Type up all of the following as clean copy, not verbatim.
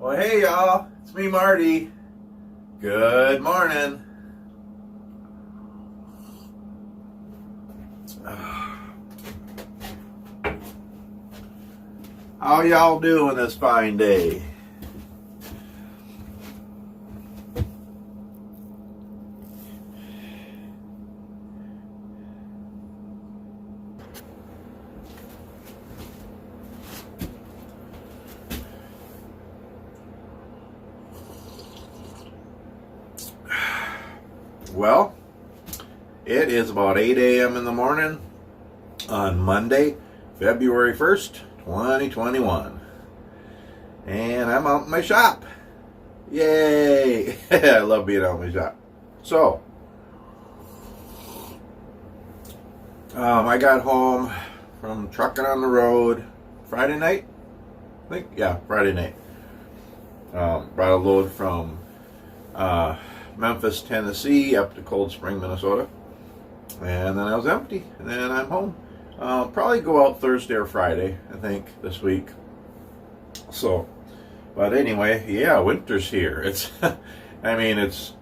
Well, hey y'all, it's me, Marty. Good morning. How y'all doing this fine day? Well, it is about 8 a.m. in the morning on Monday, February 1st, 2021. And I'm out in my shop. Yay! I love being out in my shop. So, I got home from trucking on the road Friday night. I think, yeah, Friday night. Brought a load from Memphis, Tennessee, up to Cold Spring, Minnesota. And then I was empty. And then I'm home. Probably go out Thursday or Friday, I think, this week. So, but anyway, yeah, winter's here. It's, I mean, it's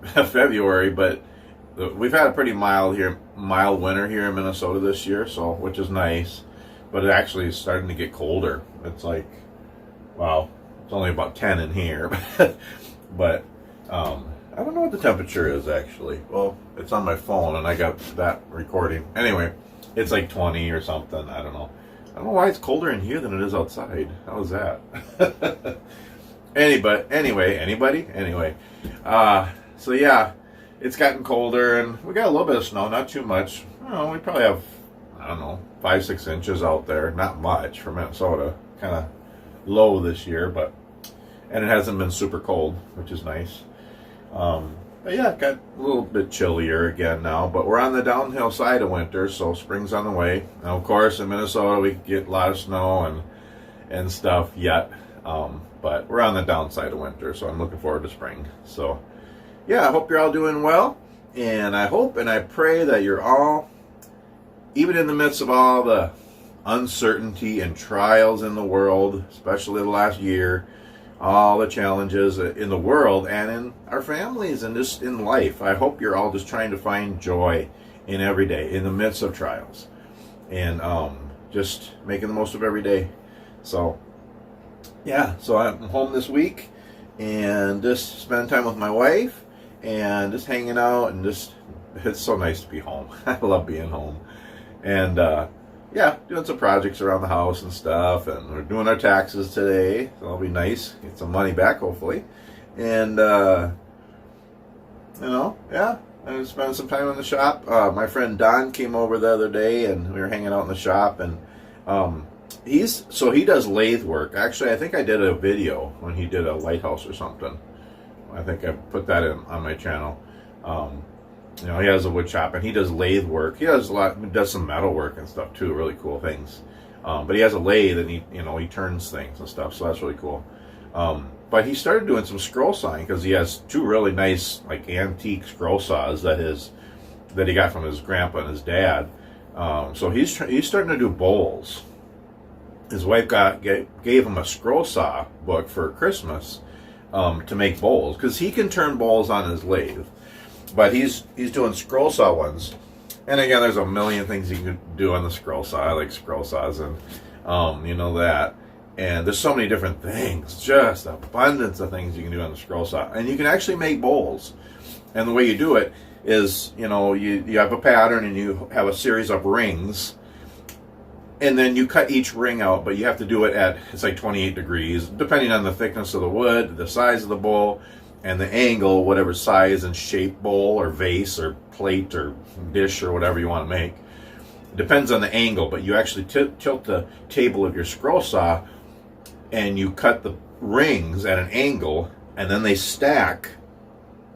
February, but we've had a pretty mild winter here in Minnesota this year, so which is nice. But it actually is starting to get colder. It's like, wow, it's only about 10 in here, but I don't know what the temperature is actually. Well, it's on my phone and I got that recording. Anyway, it's like 20 or something. I don't know. I don't know why it's colder in here than it is outside. How is that? Anyway. So yeah, it's gotten colder and we got a little bit of snow, not too much. We probably have, 5-6 inches out there. Not much for Minnesota. Kind of low this year, and it hasn't been super cold, which is nice. But yeah, it got a little bit chillier again now, but we're on the downhill side of winter, so spring's on the way. Now, of course, in Minnesota, we get a lot of snow and stuff yet, but we're on the downside of winter, so I'm looking forward to spring. So, yeah, I hope you're all doing well, and I hope and I pray that you're all, even in the midst of all the uncertainty and trials in the world, especially the last year, all the challenges in the world and in our families and just in life. I hope you're all just trying to find joy in every day, in the midst of trials. And just making the most of every day. So, yeah, so I'm home this week and just spending time with my wife and just hanging out and just, it's so nice to be home. I love being home. And, yeah, doing some projects around the house and stuff, and we're doing our taxes today, so it'll be nice, get some money back, hopefully. And, yeah, I spent some time in the shop. My friend Don came over the other day, and we were hanging out in the shop, and he does lathe work. Actually, I think I did a video when he did a lighthouse or something. I think I put that on my channel. He has a wood shop and he does lathe work. He does some metal work and stuff too, really cool things. But he has a lathe and he turns things and stuff, so that's really cool. But he started doing some scroll sawing because he has two really nice, like, antique scroll saws that he got from his grandpa and his dad. So he's starting to do bowls. His wife gave him a scroll saw book for Christmas to make bowls because he can turn bowls on his lathe. But he's doing scroll saw ones. And again, there's a million things you can do on the scroll saw. I like scroll saws and that. And there's so many different things. Just abundance of things you can do on the scroll saw. And you can actually make bowls. And the way you do it is, you have a pattern and you have a series of rings. And then you cut each ring out, but you have to do it it's like 28 degrees, depending on the thickness of the wood, the size of the bowl, and the angle, whatever size and shape bowl or vase or plate or dish or whatever you want to make. It depends on the angle, but you actually tilt the table of your scroll saw and you cut the rings at an angle, and then they stack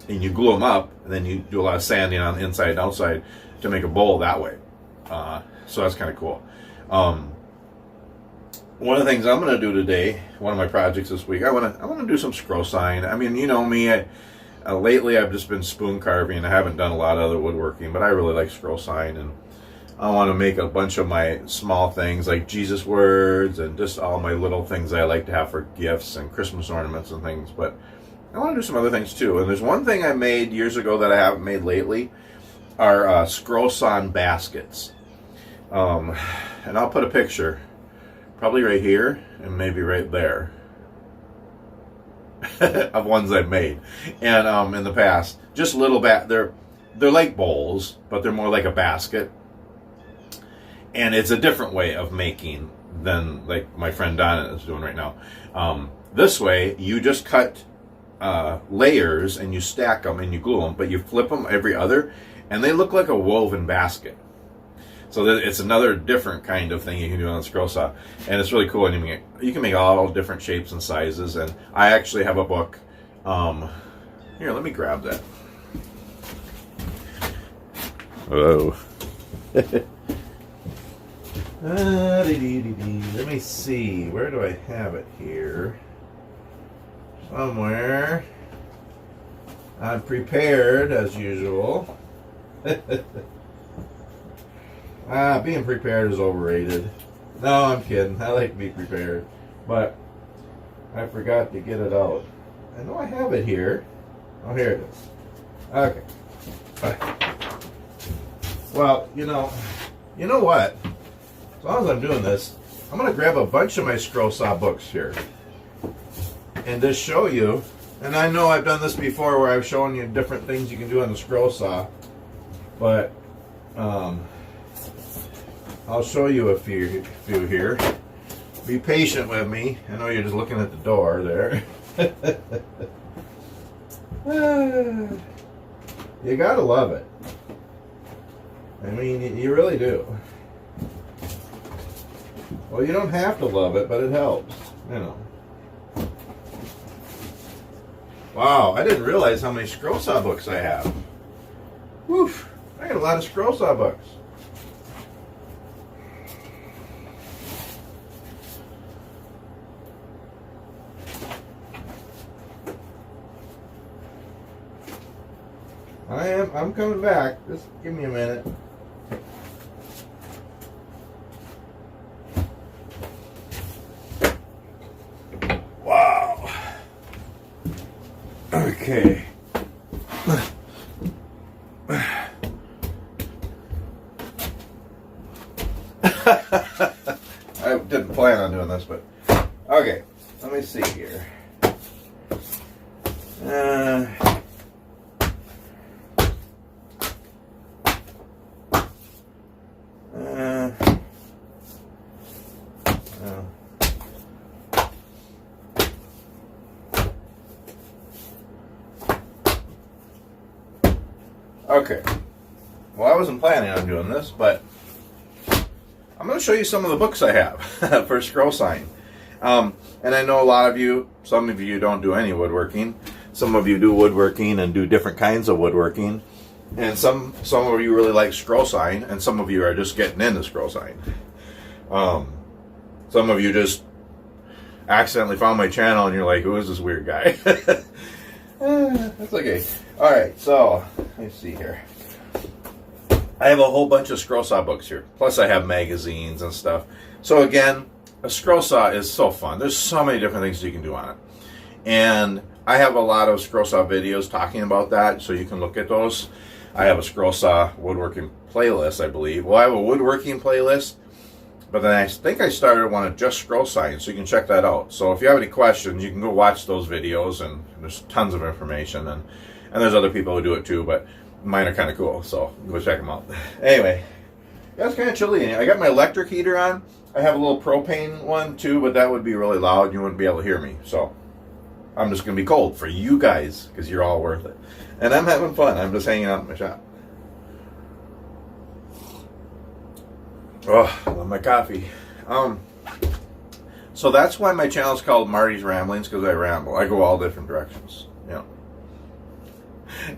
and you glue them up, and then you do a lot of sanding on the inside and outside to make a bowl that way. So that's kind of cool. One of the things I'm going to do today, one of my projects this week, I want to do some scroll sawing. I mean, you know me, lately I've just been spoon carving. I haven't done a lot of other woodworking, but I really like scroll sawing. And I want to make a bunch of my small things like Jesus words and just all my little things I like to have for gifts and Christmas ornaments and things. But I want to do some other things too. And there's one thing I made years ago that I haven't made lately are scroll sawn baskets. And I'll put a picture probably right here and maybe right there of ones I've made. And in the past, just little they're like bowls, but they're more like a basket. And it's a different way of making than like my friend Donna is doing right now. This way, you just cut layers and you stack them and you glue them, but you flip them every other, and they look like a woven basket. So it's another different kind of thing you can do on the scroll saw, and it's really cool. And you can make all different shapes and sizes. And I actually have a book. Here, let me grab that. Oh. Let me see. Where do I have it here? Somewhere. I'm prepared as usual. Being prepared is overrated. No, I'm kidding. I like to be prepared. But I forgot to get it out. I know I have it here. Oh, here it is. Okay. Well, you know what? As long as I'm doing this, I'm going to grab a bunch of my scroll saw books here and just show you. And I know I've done this before where I've shown you different things you can do on the scroll saw, but I'll show you a few here. Be patient with me. I know you're just looking at the door there. You gotta love it. I mean, you really do. Well, you don't have to love it, but it helps, you know. Wow, I didn't realize how many scroll saw books I have. Woof, I got a lot of scroll saw books. I'm coming back. Just give me a minute. Wow. Okay. I didn't plan on doing this, but okay. Let me see here. Okay. Well, I wasn't planning on doing this, but I'm going to show you some of the books I have for scroll sawing. And I know a lot of you, some of you don't do any woodworking. Some of you do woodworking and do different kinds of woodworking. And some of you really like scroll sawing, and some of you are just getting into scroll sawing. Some of you just accidentally found my channel and you're like, who is this weird guy? That's okay. Alright, so let's see here. I have a whole bunch of scroll saw books here. Plus I have magazines and stuff. So again, a scroll saw is so fun. There's so many different things you can do on it. And I have a lot of scroll saw videos talking about that, so you can look at those. I have a scroll saw woodworking playlist, I believe. Well, I have a woodworking playlist, but then I think I started one of just scroll sawing, so you can check that out. So if you have any questions, you can go watch those videos, and there's tons of information. And there's other people who do it too, but mine are kind of cool, so go check them out. Anyway, yeah, it's kind of chilly in here. I got my electric heater on. I have a little propane one too, but that would be really loud. You wouldn't be able to hear me, so I'm just going to be cold for you guys because you're all worth it. And I'm having fun. I'm just hanging out in my shop. Oh, I love my coffee. So that's why my channel is called Marty's Ramblings, because I ramble. I go all different directions. You know.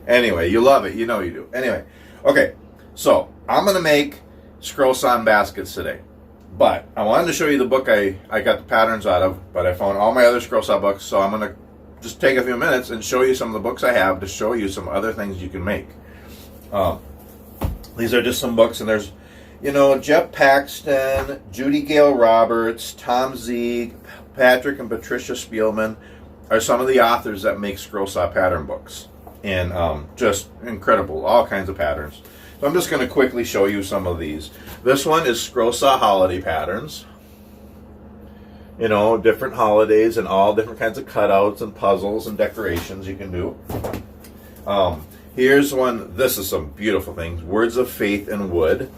Anyway, you love it. You know you do. Anyway, okay. So I'm going to make scroll sawn baskets today. But I wanted to show you the book I got the patterns out of, but I found all my other scroll saw books, so I'm going to just take a few minutes and show you some of the books I have to show you some other things you can make. These are just some books, and there's, You know, Jeff Paxton, Judy Gale Roberts, Tom Zieg, Patrick and Patricia Spielman are some of the authors that make scroll saw pattern books. And just incredible, all kinds of patterns. So I'm just going to quickly show you some of these. This one is scroll saw holiday patterns. You know, different holidays and all different kinds of cutouts and puzzles and decorations you can do. Here's one. This is some beautiful things. Words of Faith in wood.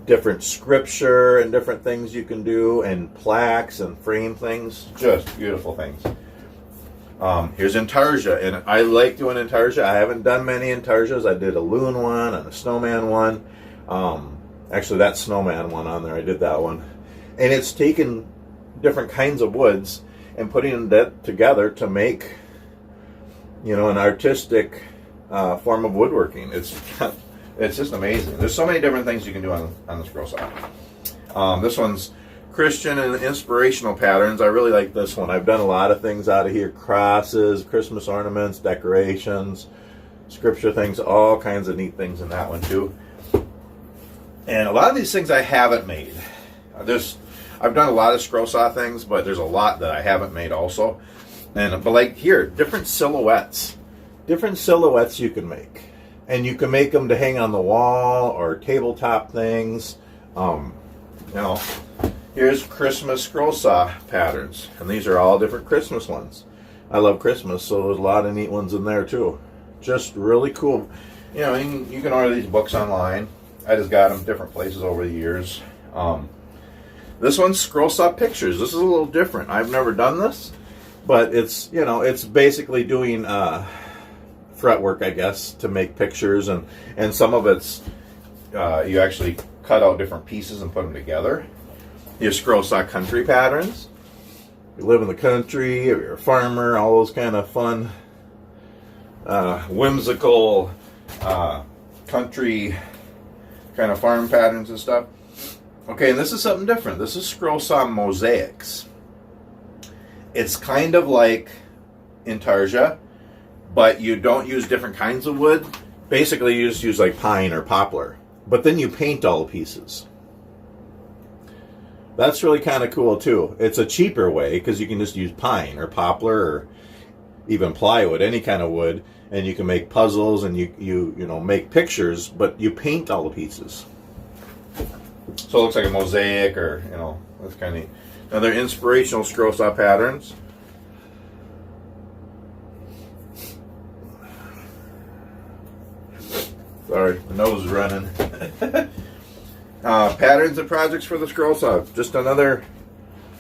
Different scripture and different things you can do, and plaques and frame things. Just beautiful things. Here's Intarsia, and I like doing Intarsia. I haven't done many Intarsias. I did a loon one and a snowman one. Actually, that snowman one on there, I did that one. And it's taken different kinds of woods and putting that together to make, you know, an artistic form of woodworking. It's just amazing. There's so many different things you can do on the scroll saw. This one's Christian and inspirational patterns. I really like this one. I've done a lot of things out of here. Crosses, Christmas ornaments, decorations, scripture things, all kinds of neat things in that one too. And a lot of these things I haven't made. I've done a lot of scroll saw things, but there's a lot that I haven't made also. But like here, different silhouettes. Different silhouettes you can make. And you can make them to hang on the wall or tabletop things. You know, here's Christmas scroll saw patterns. And these are all different Christmas ones. I love Christmas, so there's a lot of neat ones in there too. Just really cool. You know, you can order these books online. I just got them different places over the years. This one's scroll saw pictures. This is a little different. I've never done this, but it's, you know, it's basically doing fretwork, I guess, to make pictures, and some of it's you actually cut out different pieces and put them together. You scroll saw country patterns. You live in the country, or you're a farmer, all those kind of fun, whimsical country kind of farm patterns and stuff. Okay, and this is something different. This is scroll saw mosaics. It's kind of like Intarsia, but you don't use different kinds of wood. Basically, you just use like pine or poplar. But then you paint all the pieces. That's really kind of cool too. It's a cheaper way because you can just use pine or poplar or even plywood, any kind of wood, and you can make puzzles and you know, make pictures, but you paint all the pieces. So it looks like a mosaic, or, you know, that's kind of neat. Now they're inspirational scroll saw patterns. Sorry, the nose is running. Patterns and projects for the scroll saw. Just another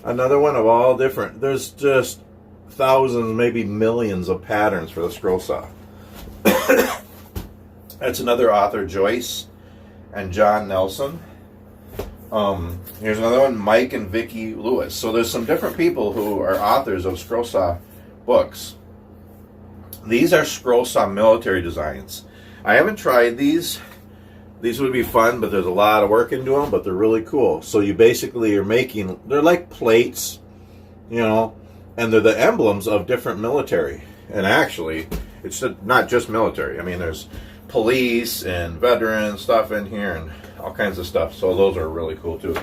one of all different. There's just thousands, maybe millions of patterns for the scroll saw. That's another author, Joyce and John Nelson. Here's another one, Mike and Vicki Lewis. So there's some different people who are authors of scroll saw books. These are scroll saw military designs. I haven't tried these. These would be fun, but there's a lot of work into them, but they're really cool. So you basically are making, they're like plates, you know, and they're the emblems of different military. And actually, it's not just military. I mean, there's police and veteran stuff in here and all kinds of stuff. So those are really cool too.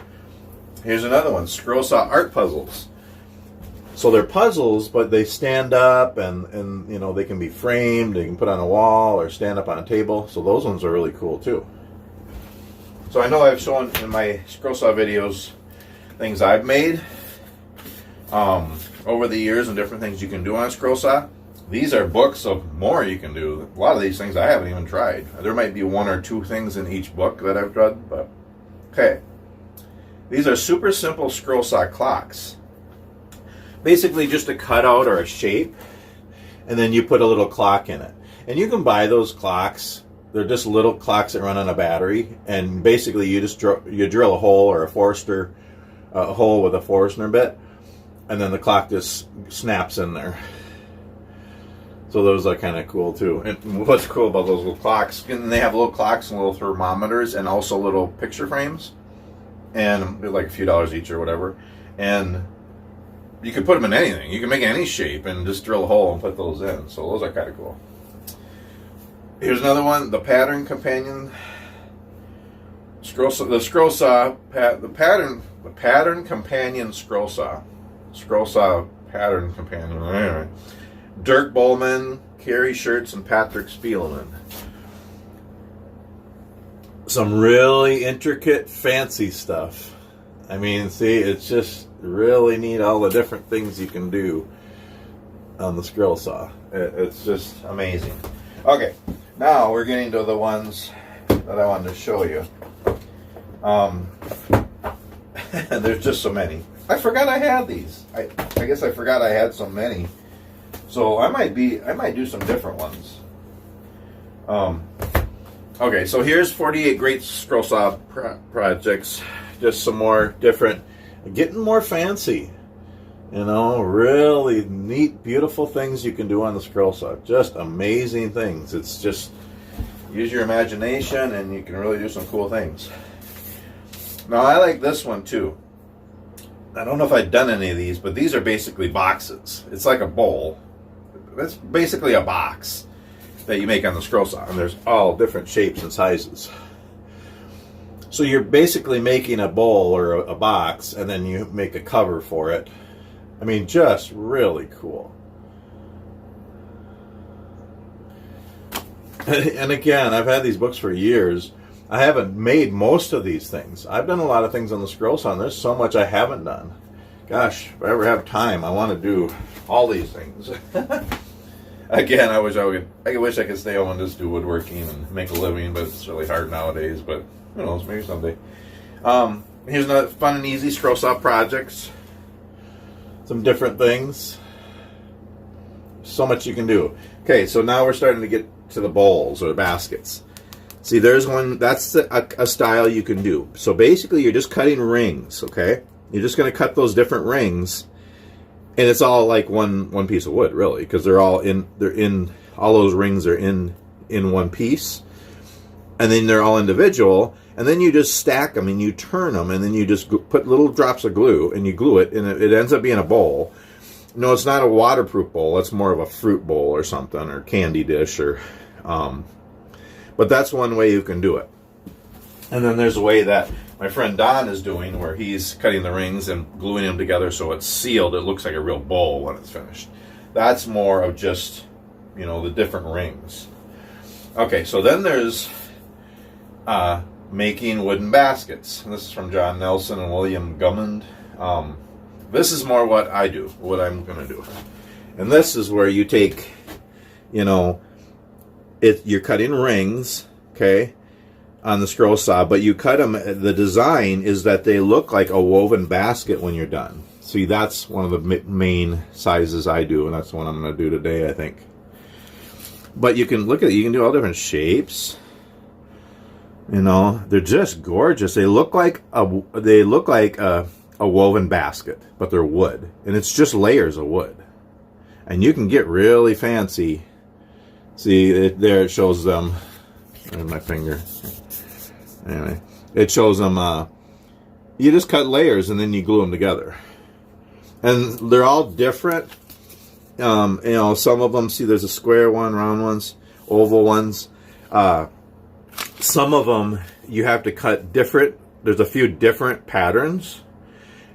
Here's another one, scroll saw art puzzles. So they're puzzles, but they stand up and you know, they can be framed, they can put on a wall or stand up on a table. So those ones are really cool too. So I know I've shown in my scroll saw videos things I've made over the years and different things you can do on a scroll saw. These are books of more you can do. A lot of these things I haven't even tried. There might be one or two things in each book that I've tried, but okay. These are super simple scroll saw clocks. Basically just a cutout or a shape, and then you put a little clock in it. And you can buy those clocks. They're just little clocks that run on a battery, and basically you just drill a hole or a hole with a Forstner bit, and then the clock just snaps in there. So those are kind of cool too. And what's cool about those little clocks, and they have little clocks and little thermometers and also little picture frames, and they're like a few dollars each or whatever. And you can put them in anything. You can make any shape and just drill a hole and put those in. So those are kind of cool. Here's another one, the Pattern Companion the scroll saw, the pattern companion scroll saw pattern companion. Anyway, Dirk Bowman, Kerry Shirts, and Patrick Spielman. Some really intricate, fancy stuff. I mean, see, it's just really neat, all the different things you can do on the scroll saw. It's just amazing. Okay, now we're getting to the ones that I wanted to show you. There's just so many. I forgot I had these. I guess I forgot I had so many. So I might do some different ones. Okay, so here's 48 great scroll saw projects. Just some more different, getting more fancy. You know, really neat, beautiful things you can do on the scroll saw. Just amazing things. It's just, use your imagination and you can really do some cool things. Now, I like this one too. I don't know if I've done any of these, but these are basically boxes. It's like a bowl. It's basically a box that you make on the scroll saw, and there's all different shapes and sizes. So you're basically making a bowl or a box, and then you make a cover for it. I mean, just really cool. And again, I've had these books for years. I haven't made most of these things. I've done a lot of things on the scroll saw, and there's so much I haven't done. Gosh, if I ever have time, I want to do all these things. Again, I wish I could stay home and just do woodworking and make a living, but it's really hard nowadays. But who knows, maybe someday. Here's another fun and easy scroll saw projects. Some different things. So much you can do. Okay, so now we're starting to get to the bowls or the baskets. See, there's one, that's a style you can do. So basically, you're just cutting rings, okay? You're just going to cut those different rings, and it's all like one piece of wood, really, because all those rings are in one piece, and then they're all individual, and then you just stack them and you turn them, and then you just put little drops of glue and you glue it, and it ends up being a bowl. No, it's not a waterproof bowl. It's more of a fruit bowl or something, or candy dish, or but that's one way you can do it. And then there's a way that my friend Don is doing, where he's cutting the rings and gluing them together so it's sealed. It looks like a real bowl when it's finished. That's more of just, you know, the different rings. Okay, so then there's making wooden baskets. And this is from John Nelson and William Gummond. This is more what I do, what I'm going to do. And this is where you take, you know, you're cutting rings, okay, on the scroll saw, but you cut them, the design is that they look like a woven basket when you're done. See, that's one of the main sizes I do, and that's the one I'm going to do today, I think. But you can look at it, you can do all different shapes. You know, they're just gorgeous. They look like a woven basket, but they're wood, and it's just layers of wood. And you can get really fancy. See, there it shows them. There's my finger. Anyway, it shows them, you just cut layers and then you glue them together. And they're all different. You know, some of them, see, there's a square one, round ones, oval ones. Some of them, you have to cut different. There's a few different patterns.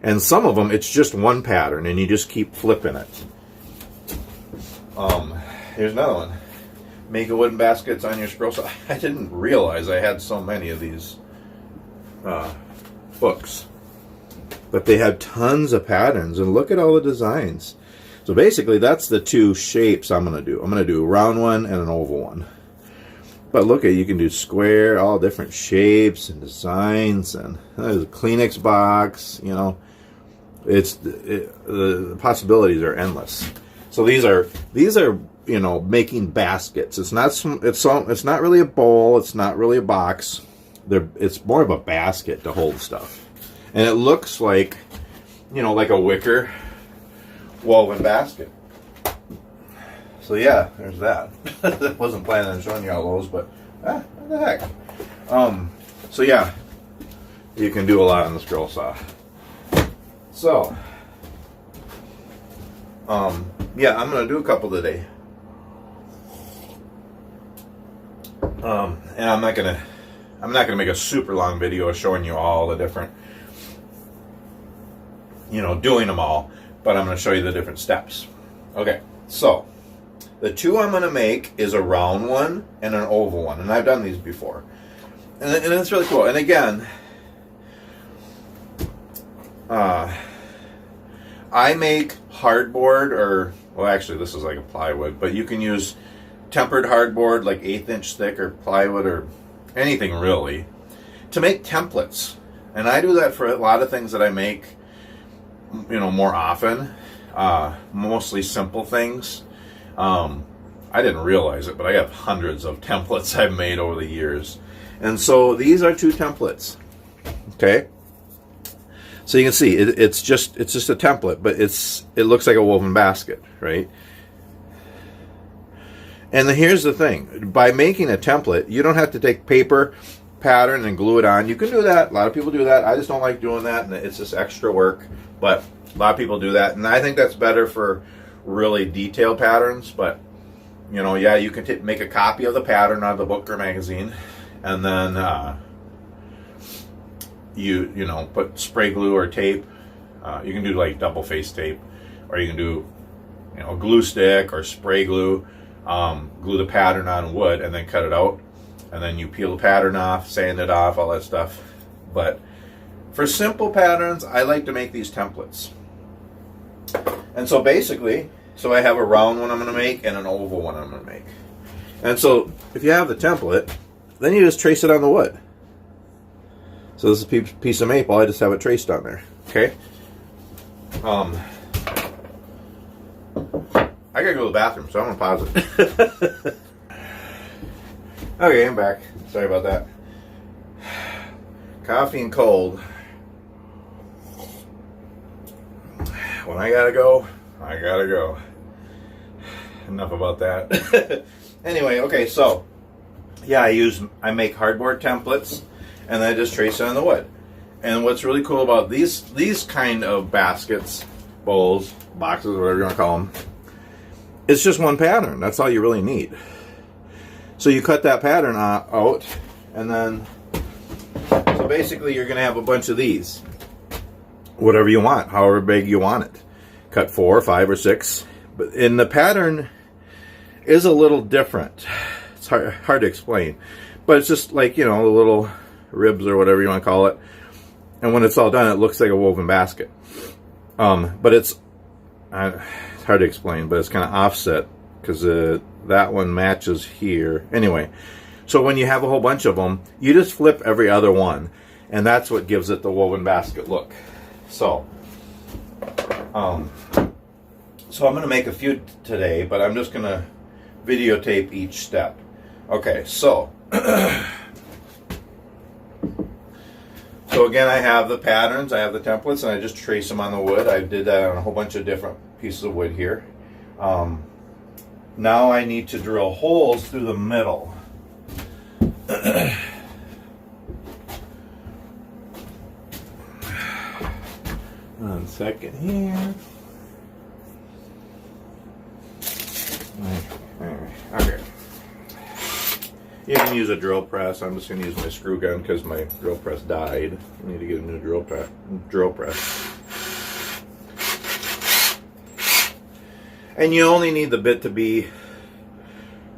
And some of them, it's just one pattern, and you just keep flipping it. Here's another one. Make a wooden baskets on your scroll saw. I didn't realize I had so many of these books. But they have tons of patterns, and look at all the designs. So basically, that's the two shapes I'm going to do. I'm going to do a round one and an oval one. But look at, you can do square, all different shapes and designs, and there's a Kleenex box, you know. The possibilities are endless. So these are you know, making baskets. It's not really a bowl. It's not really a box. It's more of a basket to hold stuff, and it looks like, you know, like a wicker woven basket. So yeah, there's that. I wasn't planning on showing you all those, but what the heck. So yeah, you can do a lot on the scroll saw. So yeah, I'm gonna do a couple today. And I'm not gonna I'm not going to make a super long video showing you all the different, doing them all, but I'm going to show you the different steps. Okay, so the two I'm going to make is a round one and an oval one, and I've done these before, and it's really cool. And again, I make hardboard, or, well, actually this is like a plywood, but you can use tempered hardboard, like 1/8 inch thick, or plywood, or anything really, to make templates. And I do that for a lot of things that I make, more often, mostly simple things. I didn't realize it, but I have hundreds of templates I've made over the years. And so these are 2 templates. Okay? So you can see it's just a template, but it looks like a woven basket, right? And here's the thing. By making a template, you don't have to take paper, pattern, and glue it on. You can do that. A lot of people do that. I just don't like doing that, and it's just extra work. But a lot of people do that, and I think that's better for really detailed patterns. But, yeah, you can make a copy of the pattern out of the book or magazine, and then you put spray glue or tape. You can do like double face tape, or you can do a glue stick or spray glue. Glue the pattern on wood and then cut it out, and then you peel the pattern off, sand it off, all that stuff. But for simple patterns, I like to make these templates. And so basically, I have a round one I'm going to make and an oval one I'm going to make. And so if you have the template, then you just trace it on the wood. So this is a piece of maple. I just have it traced on there. Okay. I gotta go to the bathroom, so I'm gonna pause it. Okay, I'm back. Sorry about that. Coffee and cold. When I gotta go, I gotta go. Enough about that. Anyway, okay, so yeah, I make hardboard templates, and then I just trace it on the wood. And what's really cool about these kind of baskets, bowls, boxes, whatever you want to call them, it's just one pattern. That's all you really need. So you cut that pattern out, and then, so basically you're going to have a bunch of these. Whatever you want, however big you want it. Cut 4, 5, or 6. But the pattern is a little different. It's hard to explain. But it's just like, the little ribs or whatever you want to call it. And when it's all done, it looks like a woven basket. But it's hard to explain, but it's kind of offset because that one matches here. Anyway, so when you have a whole bunch of them, you just flip every other one, and that's what gives it the woven basket look. So, I'm going to make a few today, but I'm just going to videotape each step. Okay, so so again, I have the patterns, I have the templates, and I just trace them on the wood. I did that on a whole bunch of different pieces of wood here. Now I need to drill holes through the middle. One second here. Okay. You can use a drill press. I'm just going to use my screw gun because my drill press died. I need to get a new drill press. And you only need the bit to be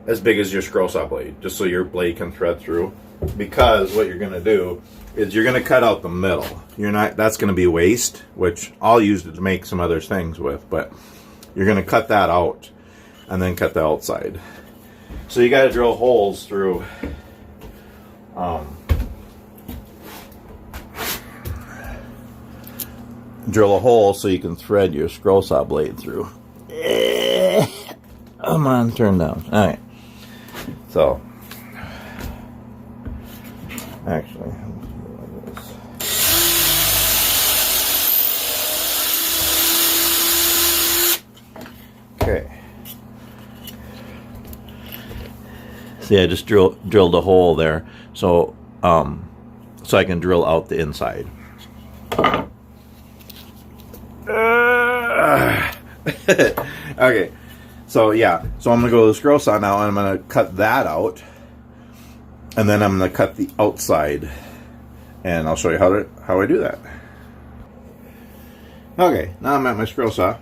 as big as your scroll saw blade, just so your blade can thread through. Because what you're going to do is you're going to cut out the middle. That's going to be waste, which I'll use it to make some other things with, but you're going to cut that out and then cut the outside. So you got to drill holes through drill a hole so you can thread your scroll saw blade through. Come on, turn down. All right. So, actually, okay. See, I just drilled a hole there, so I can drill out the inside. Okay, so yeah, so I'm gonna go to the scroll saw now, and I'm gonna cut that out, And then I'm going to cut the outside, and I'll show you how I do that. Okay, now I'm at my scroll saw.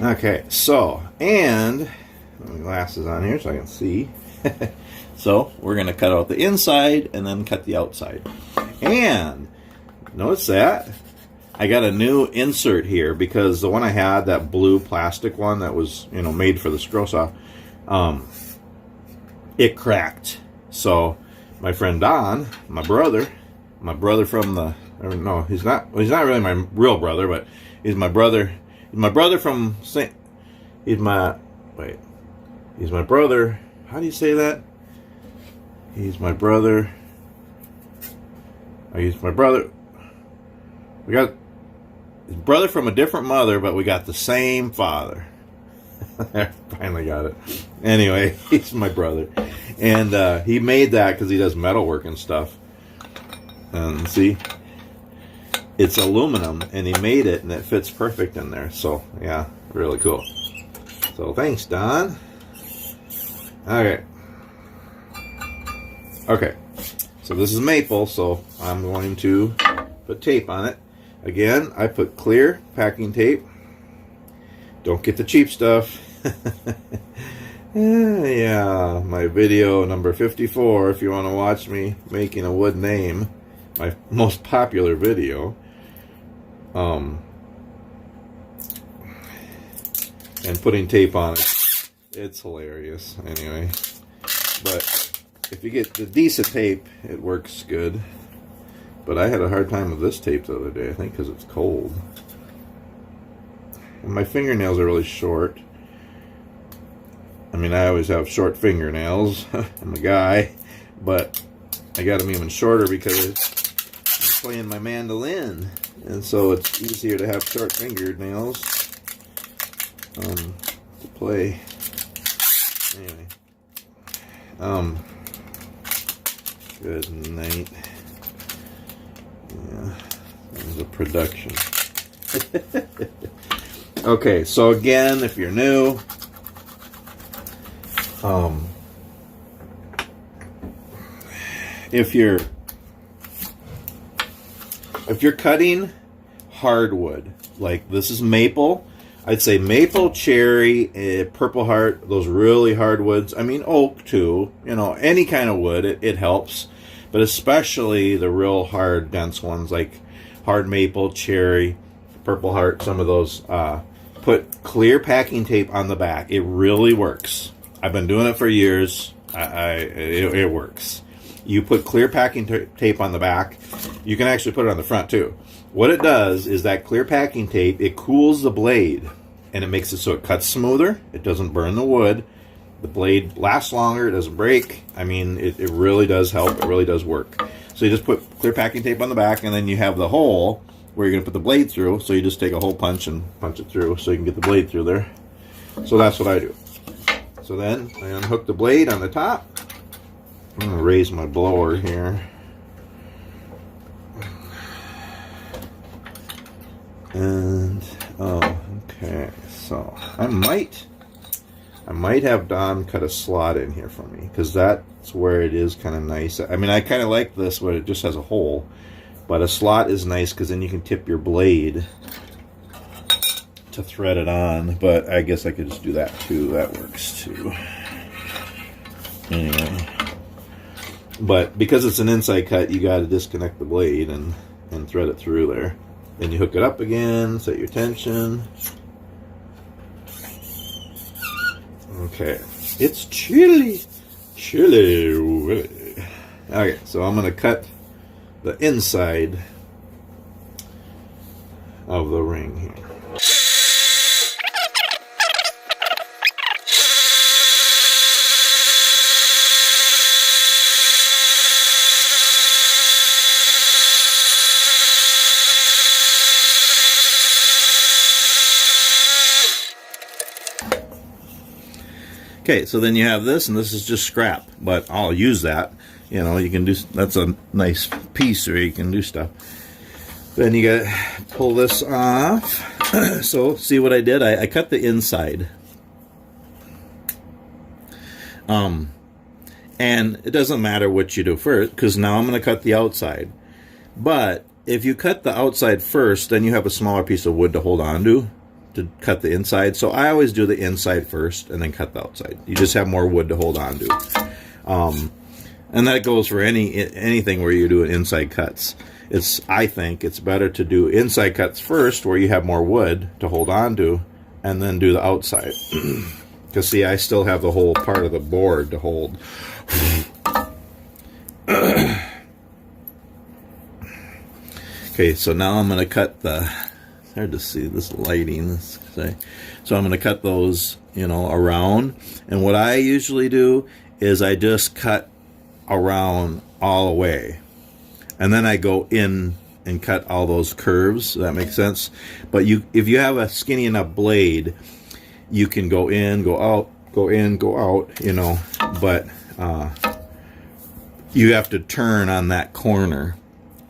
Okay, so, and put my glasses on here so I can see. So we're going to cut out the inside and then cut the outside. And notice that I got a new insert here, because the one I had, that blue plastic one that was, you know, made for the scroll saw, it cracked. So my friend Don, my brother from the, no, he's not really my real brother, but he's my brother. He's my brother from he's my brother. How do you say that? He's my brother. He's my brother. We got his brother from a different mother, but we got the same father. I finally got it. Anyway, he's my brother. And he made that because he does metalwork and stuff. And see, it's aluminum, and he made it, and it fits perfect in there. So, yeah, really cool. So, thanks, Don. Okay. Okay. So, this is maple, so I'm going to put tape on it. Again, I put clear packing tape. Don't get the cheap stuff. Yeah, my video number 54, if you want to watch me making a wood name, my most popular video. And putting tape on it. It's hilarious, anyway. But if you get the decent tape, it works good. But I had a hard time with this tape the other day, I think because it's cold. And my fingernails are really short. I mean, I always have short fingernails. I'm a guy. But I got them even shorter because I'm playing my mandolin. And so it's easier to have short fingernails to play. Anyway. Good night. Yeah, there's a production. Okay, so again, if you're new, if you're cutting hardwood, like this is maple, I'd say maple, cherry, purple heart, those really hardwoods. I mean, oak too. You know, any kind of wood, it helps. But especially the real hard, dense ones like hard maple, cherry, purple heart, some of those. Put clear packing tape on the back. It really works. I've been doing it for years. It works. You put clear packing tape on the back. You can actually put it on the front too. What it does is that clear packing tape, it cools the blade, and it makes it so it cuts smoother. It doesn't burn the wood. The blade lasts longer. It doesn't break. I mean, it really does help. It really does work. So you just put clear packing tape on the back, and then you have the hole where you're going to put the blade through. So you just take a hole punch and punch it through so you can get the blade through there. So that's what I do. So then I unhook the blade on the top. I'm going to raise my blower here. And, okay, so I might have Don cut a slot in here for me, because that's where it is kind of nice. I mean, I kind of like this where it just has a hole, but a slot is nice because then you can tip your blade to thread it on. But I guess I could just do that too. That works too. Anyway, but because it's an inside cut, you got to disconnect the blade and thread it through there. Then you hook it up again, set your tension. Okay, it's chilly. Okay, so I'm going to cut the inside of the ring here. Okay, so then you have this, and this is just scrap, but I'll use that. You know, you can do, that's a nice piece where you can do stuff. Then you gotta pull this off. So, see what I did? I cut the inside. And it doesn't matter what you do first, because now I'm going to cut the outside. But if you cut the outside first, then you have a smaller piece of wood to hold on to cut the inside. So I always do the inside first and then cut the outside. You just have more wood to hold on to. And that goes for anything where you're doing inside cuts. I think it's better to do inside cuts first, where you have more wood to hold on to, and then do the outside. Because see, I still have the whole part of the board to hold. Okay, so now I'm going to cut it's hard to see this lighting. So I'm going to cut those, around. And what I usually do is I just cut around all the way. And then I go in and cut all those curves. Does that make sense? But if you have a skinny enough blade, you can go in, go out, go in, go out, But you have to turn on that corner.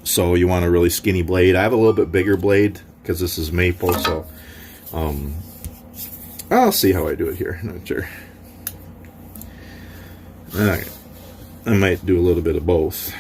So you want a really skinny blade. I have a little bit bigger blade because this is maple, so I'll see how I do it here. Not sure. Alright. I might do a little bit of both.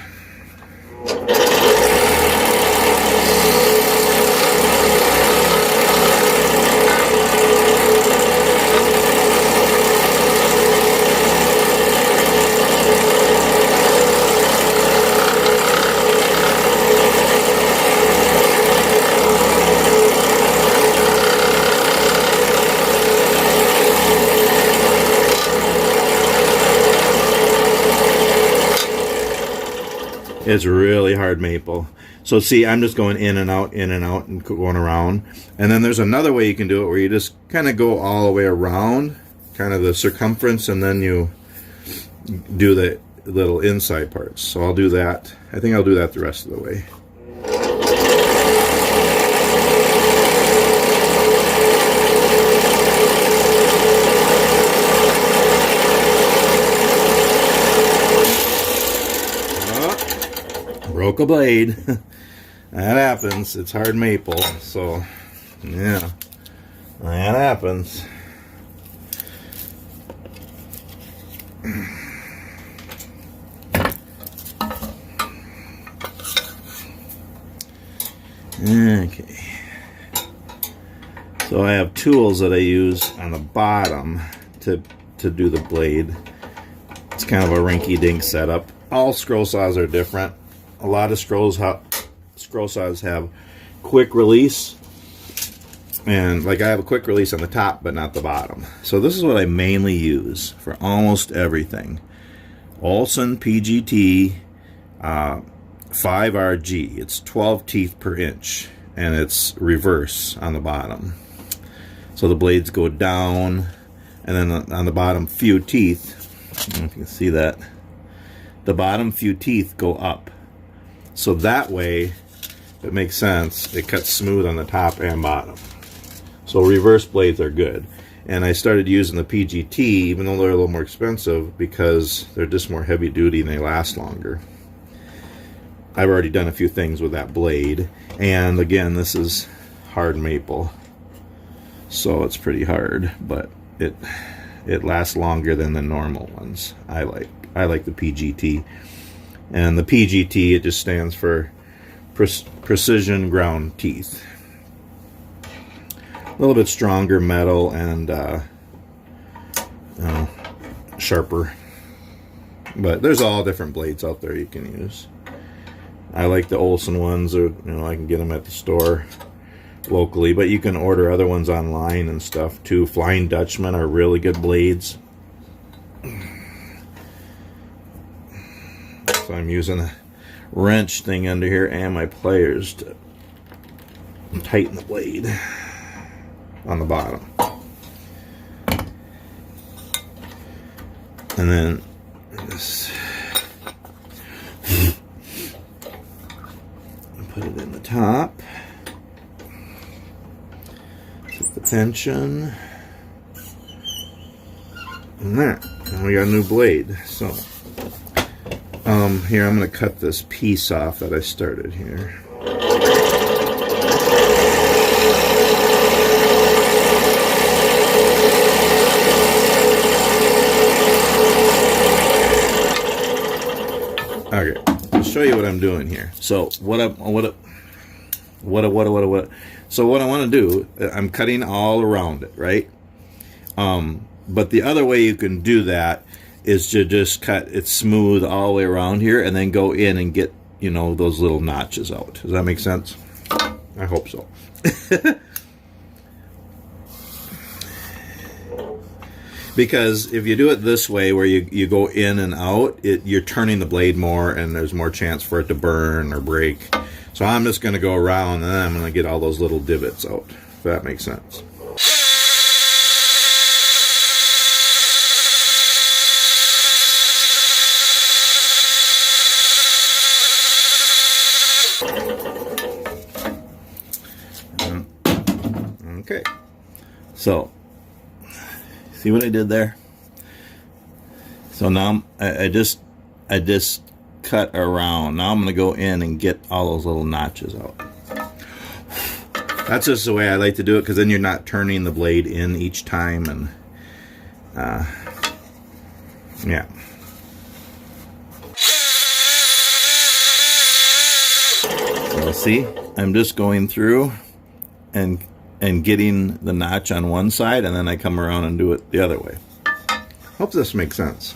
It's really hard maple. So see, I'm just going in and out, and going around. And then there's another way you can do it where you just kind of go all the way around, kind of the circumference, and then you do the little inside parts. So I'll do that. I think I'll do that the rest of the way. Broke a blade. That happens. It's hard maple, so yeah, that happens. Okay, so I have tools that I use on the bottom to do the blade. It's kind of a rinky-dink setup. All scroll saws are different. A lot of scroll saws have quick release, and like I have a quick release on the top but not the bottom. So this is what I mainly use for almost everything. Olson PGT 5RG. It's 12 teeth per inch, and it's reverse on the bottom. So the blades go down, and then on the bottom few teeth, I don't know if you can see that, the bottom few teeth go up. So that way, it makes sense, it cuts smooth on the top and bottom. So reverse blades are good. And I started using the PGT, even though they're a little more expensive, because they're just more heavy duty and they last longer. I've already done a few things with that blade. And again, this is hard maple. So it's pretty hard, but it lasts longer than the normal ones. I like the PGT. And the PGT, it just stands for precision ground teeth. A little bit stronger metal and sharper. But there's all different blades out there you can use. I like the Olson ones, or I can get them at the store locally, but you can order other ones online and stuff too. Flying Dutchman are really good blades. So I'm using a wrench thing under here and my pliers to tighten the blade on the bottom. And then just put it in the top. Set the tension. And there. And we got a new blade. So here I'm going to cut this piece off that I started here. show you what I'm doing here. So So what I want to do, I'm cutting all around it, right? But the other way you can do that is to just cut it smooth all the way around here and then go in and get, you know, those little notches out. Does that make sense? I hope so. Because if you do it this way, where you go in and out, you're turning the blade more, and there's more chance for it to burn or break. So I'm just going to go around, and then I'm going to get all those little divots out, if that makes sense. Okay, so see what I did there? So now I just cut around. Now I'm going to go in and get all those little notches out. That's just the way I like to do it, because then you're not turning the blade in each time, and yeah. So see, I'm just going through and getting the notch on one side, and then I come around and do it the other way. Hope this makes sense.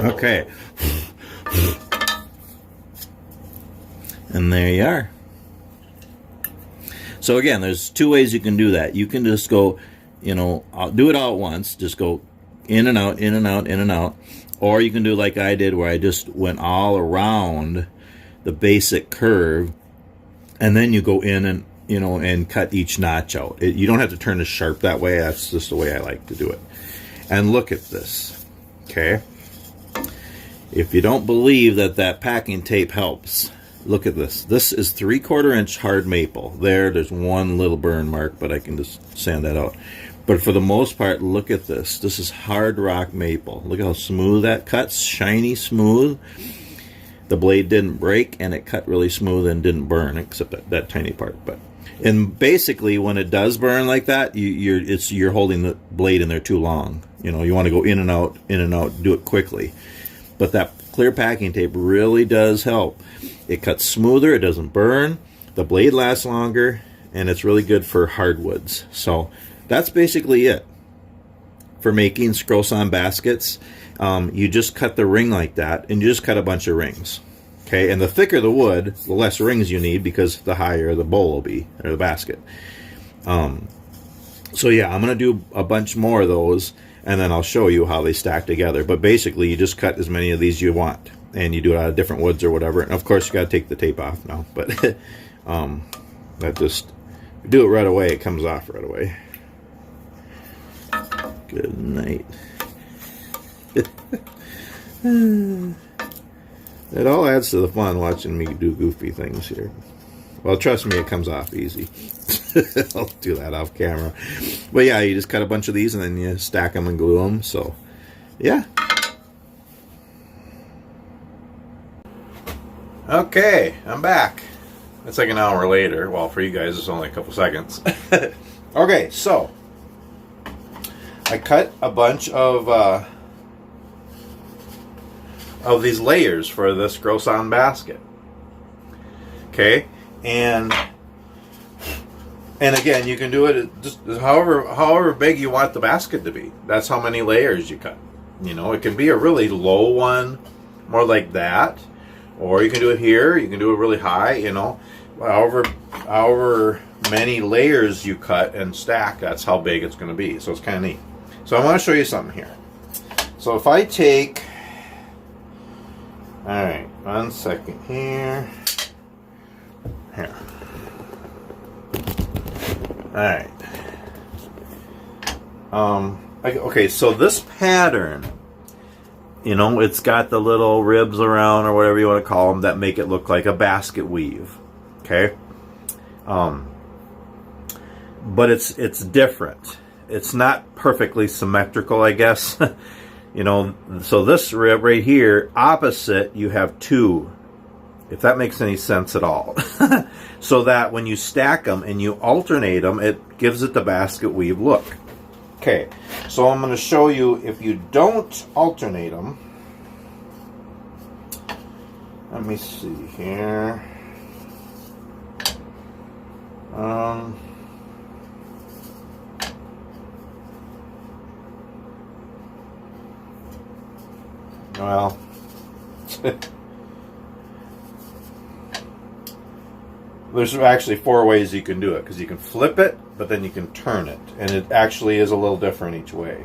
Okay. And there you are. So again, there's two ways you can do that. You can just go, you know, do it all at once. Just go in and out, in and out, in and out. Or you can do like I did, where I just went all around the basic curve, and then you go in and, you know, and cut each notch out. You don't have to turn it sharp that way. That's just the way I like to do it. And look at this. Okay. If you don't believe that packing tape helps, look at this. This is 3/4 inch hard maple. There's one little burn mark, but I can just sand that out. But for the most part, look at this. This is hard rock maple. Look how smooth that cuts, shiny smooth. The blade didn't break, and it cut really smooth and didn't burn, except that tiny part. And basically, when it does burn like that, you're holding the blade in there too long. You know, you want to go in and out, do it quickly. But that clear packing tape really does help. It cuts smoother, it doesn't burn, the blade lasts longer, and it's really good for hardwoods. So that's basically it for making scroll sawn baskets. You just cut the ring like that, and you just cut a bunch of rings. Okay, and the thicker the wood, the less rings you need, because the higher the bowl will be, or the basket. So yeah, I'm going to do a bunch more of those, and then I'll show you how they stack together. But basically, you just cut as many of these you want, and you do it out of different woods or whatever. And of course, you got to take the tape off now, but that just, do it right away, it comes off right away. Good night. It all adds to the fun watching me do goofy things here. Well, trust me, it comes off easy. I'll do that off camera. But yeah, you just cut a bunch of these and then you stack them and glue them. So, yeah. Okay, I'm back. It's like an hour later. Well, for you guys, it's only a couple seconds. Okay, so I cut a bunch of these layers for this scroll sawn basket. Okay, and again, you can do it just however big you want the basket to be. That's how many layers you cut. You know, it can be a really low one, more like that, or you can do it here. You can do it really high. You know, however many layers you cut and stack, that's how big it's going to be. So it's kind of neat. So I want to show you something here. So if I take, all right, 1 second here. Here. Alright. Okay, so this pattern You know, it's got the little ribs around, or whatever you want to call them, that make it look like a basket weave. Okay? But it's different. It's not perfectly symmetrical, I guess. You know, so this rib right here, opposite, you have two, if that makes any sense at all. So that when you stack them and you alternate them, it gives it the basket weave look. Okay, so I'm going to show you if you don't alternate them. Let me see here. Well, there's actually 4 ways you can do it, because you can flip it, but then you can turn it, and it actually is a little different each way.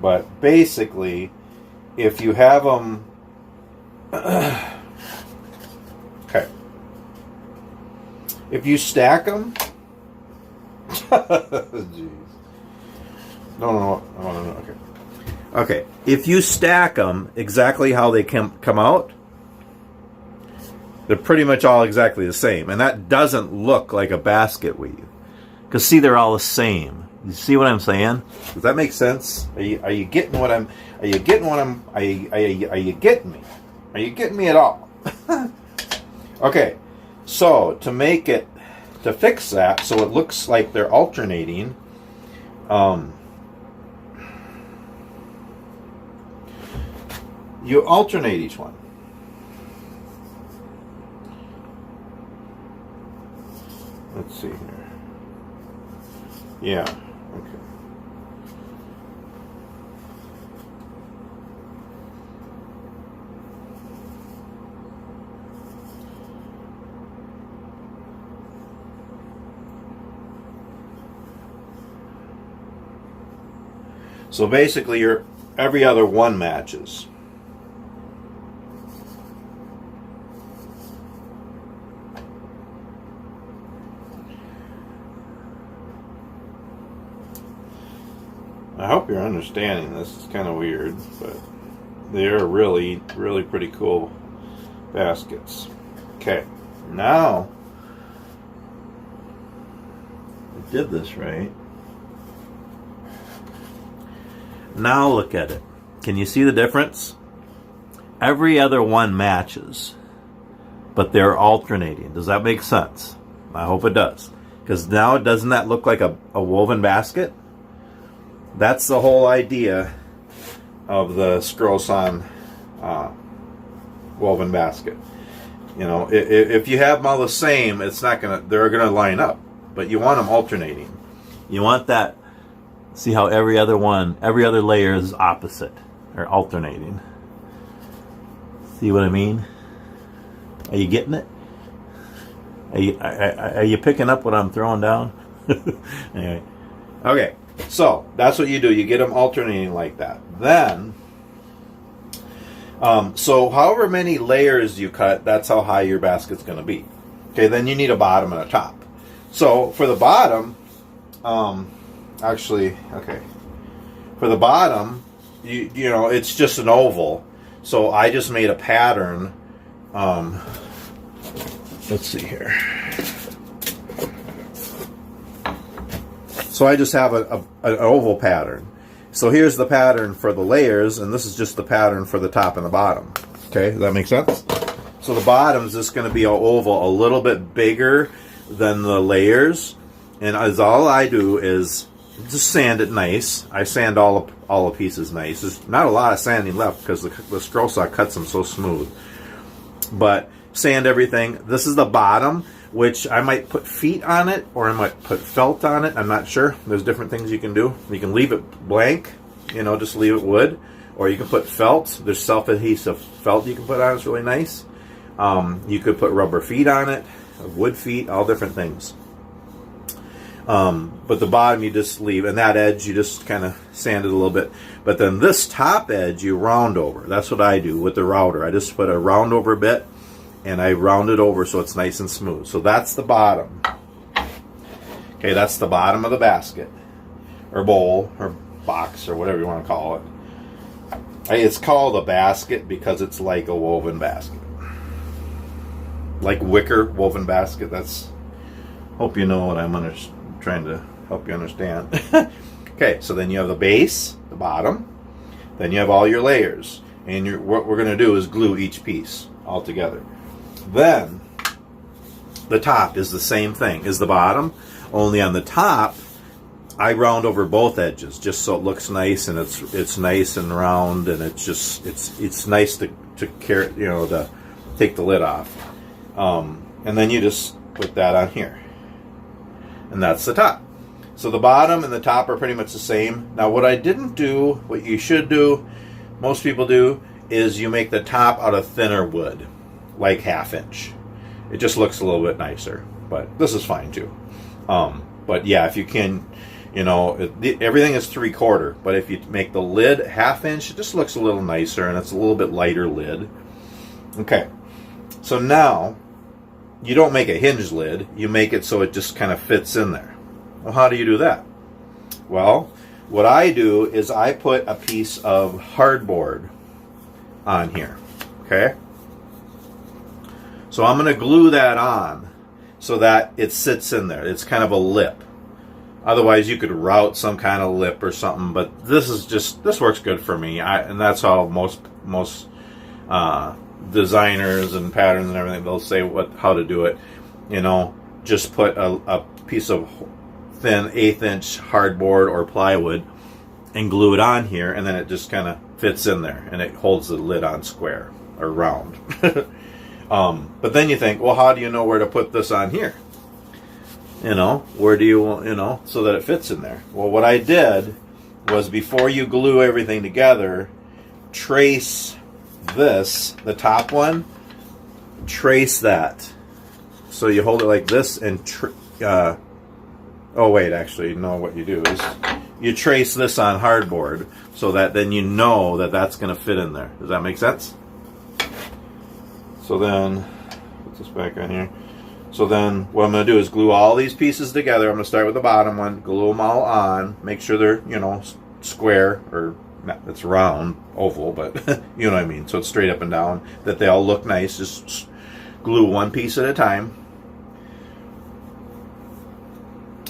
But basically, if you have them, okay, if you stack them, jeez, no, okay. Okay, if you stack them exactly how they come out, they're pretty much all exactly the same. And that doesn't look like a basket weave. Because see, they're all the same. You see what I'm saying? Does that make sense? Are you getting what I'm... Are you getting what I'm... Are you getting me? Are you getting me at all? Okay, so to make it... To fix that so it looks like they're alternating... you alternate each one. Let's see here. Yeah, okay. So basically your every other one matches. I hope you're understanding this. It's kind of weird, but they're really, really pretty cool baskets. Okay, now I did this right. Now look at it. Can you see the difference? Every other one matches, but they're alternating. Does that make sense? I hope it does. Because now, doesn't that look like a woven basket? That's the whole idea of the scrollsaw woven basket. You know, if you have them all the same, it's not gonna. They're gonna line up, but you want them alternating. You want that. See how every other layer is opposite or alternating. See what I mean? Are you getting it? Are you picking up what I'm throwing down? Anyway, okay. So that's what you do. You get them alternating like that. Then, so however many layers you cut, that's how high your basket's going to be. Okay, then you need a bottom and a top. So for the bottom, actually, okay, for the bottom, you know, it's just an oval. So I just made a pattern. Let's see here. So I just have an oval pattern. So here's the pattern for the layers, and this is just the pattern for the top and the bottom. Okay, does that make sense? So the bottom is just going to be an oval, a little bit bigger than the layers. And as all I do is just sand it nice. I sand all the pieces nice. There's not a lot of sanding left because the scroll saw cuts them so smooth. But sand everything. This is the bottom, which I might put feet on it, or I might put felt on it. I'm not sure. There's different things you can do. You can leave it blank, you know, just leave it wood, or you can put felt. There's self-adhesive felt you can put on it. It's really nice. You could put rubber feet on it, wood feet, all different things. But the bottom you just leave, and that edge you just kind of sand it a little bit. But then this top edge you round over. That's what I do with the router. I just put a round over bit, and I round it over so it's nice and smooth. So that's the bottom. Okay, that's the bottom of the basket, or bowl, or box, or whatever you want to call it. It's called a basket because it's like a woven basket. Like wicker woven basket. That's, hope you know what I'm trying to help you understand. Okay, so then you have the base, the bottom, then you have all your layers, and what we're going to do is glue each piece all together. Then the top is the same thing as the bottom, only on the top I round over both edges just so it looks nice, and it's nice and round, and it's nice to carry, to take the lid off. And then you just put that on here, and that's the top. So the bottom and the top are pretty much the same. Now what I didn't do, what you should do, most people do, is you make the top out of thinner wood, like 1/2 inch. It just looks a little bit nicer, but this is fine too. But yeah, if you can, everything is 3/4, but if you make the lid 1/2 inch, it just looks a little nicer, and it's a little bit lighter lid. Okay, so now you don't make a hinge lid, you make it so it just kind of fits in there. Well, how do you do that? Well, what I do is I put a piece of hardboard on here, okay? So I'm going to glue that on so that it sits in there. It's kind of a lip. Otherwise, you could route some kind of lip or something, but this works good for me. And that's how most designers and patterns and everything, they'll say how to do it. Just put a piece of thin 1/8 inch hardboard or plywood and glue it on here, and then it just kind of fits in there, and it holds the lid on square or round. But then you think, well, how do you know where to put this on here? Where do you, so that it fits in there? Well, what I did was, before you glue everything together, trace this, the top one, trace that. So you hold it like this and, oh wait, actually, no, what you do is you trace this on hardboard so that then you know that that's going to fit in there. Does that make sense? So then, put this back on here. So then what I'm going to do is glue all these pieces together. I'm going to start with the bottom one, glue them all on, make sure they're, square, or not, it's round, oval, but you know what I mean. So it's straight up and down, that they all look nice. Just glue one piece at a time.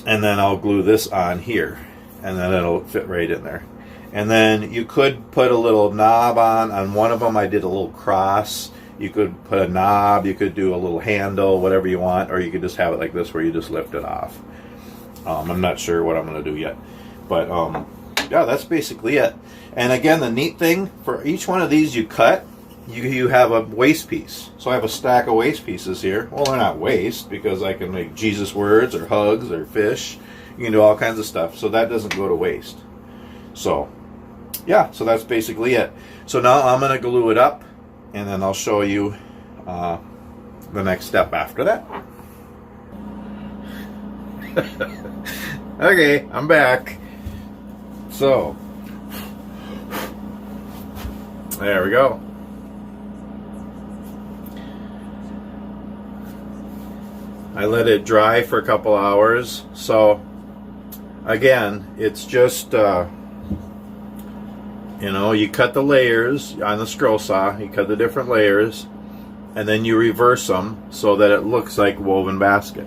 And then I'll glue this on here, and then it'll fit right in there. And then you could put a little knob on one of them. I did a little cross. You could put a knob, you could do a little handle, whatever you want, or you could just have it like this where you just lift it off. I'm not sure what I'm going to do yet, but yeah, that's basically it. And again, the neat thing, for each one of these you cut, you have a waste piece. So I have a stack of waste pieces here. Well, they're not waste, because I can make Jesus words or hugs or fish. You can do all kinds of stuff, so that doesn't go to waste. So yeah, so that's basically it. So now I'm going to glue it up, and then I'll show you the next step after that. Okay, I'm back. So there we go. I let it dry for a couple hours. So again, it's just you cut the layers on the scroll saw, you cut the different layers, and then you reverse them so that it looks like a woven basket.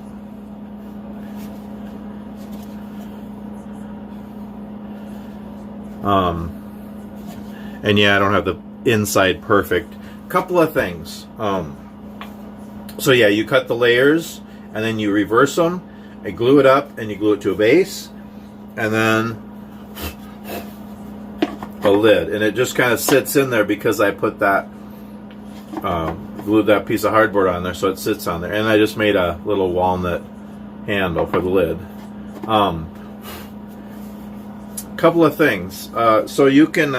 And yeah, I don't have the inside perfect. Couple of things. So yeah, you cut the layers, and then you reverse them, and glue it up, and you glue it to a base, and then a lid, and it just kind of sits in there because I put that glued that piece of hardboard on there, so it sits on there. And I just made a little walnut handle for the lid. Couple of things. So you can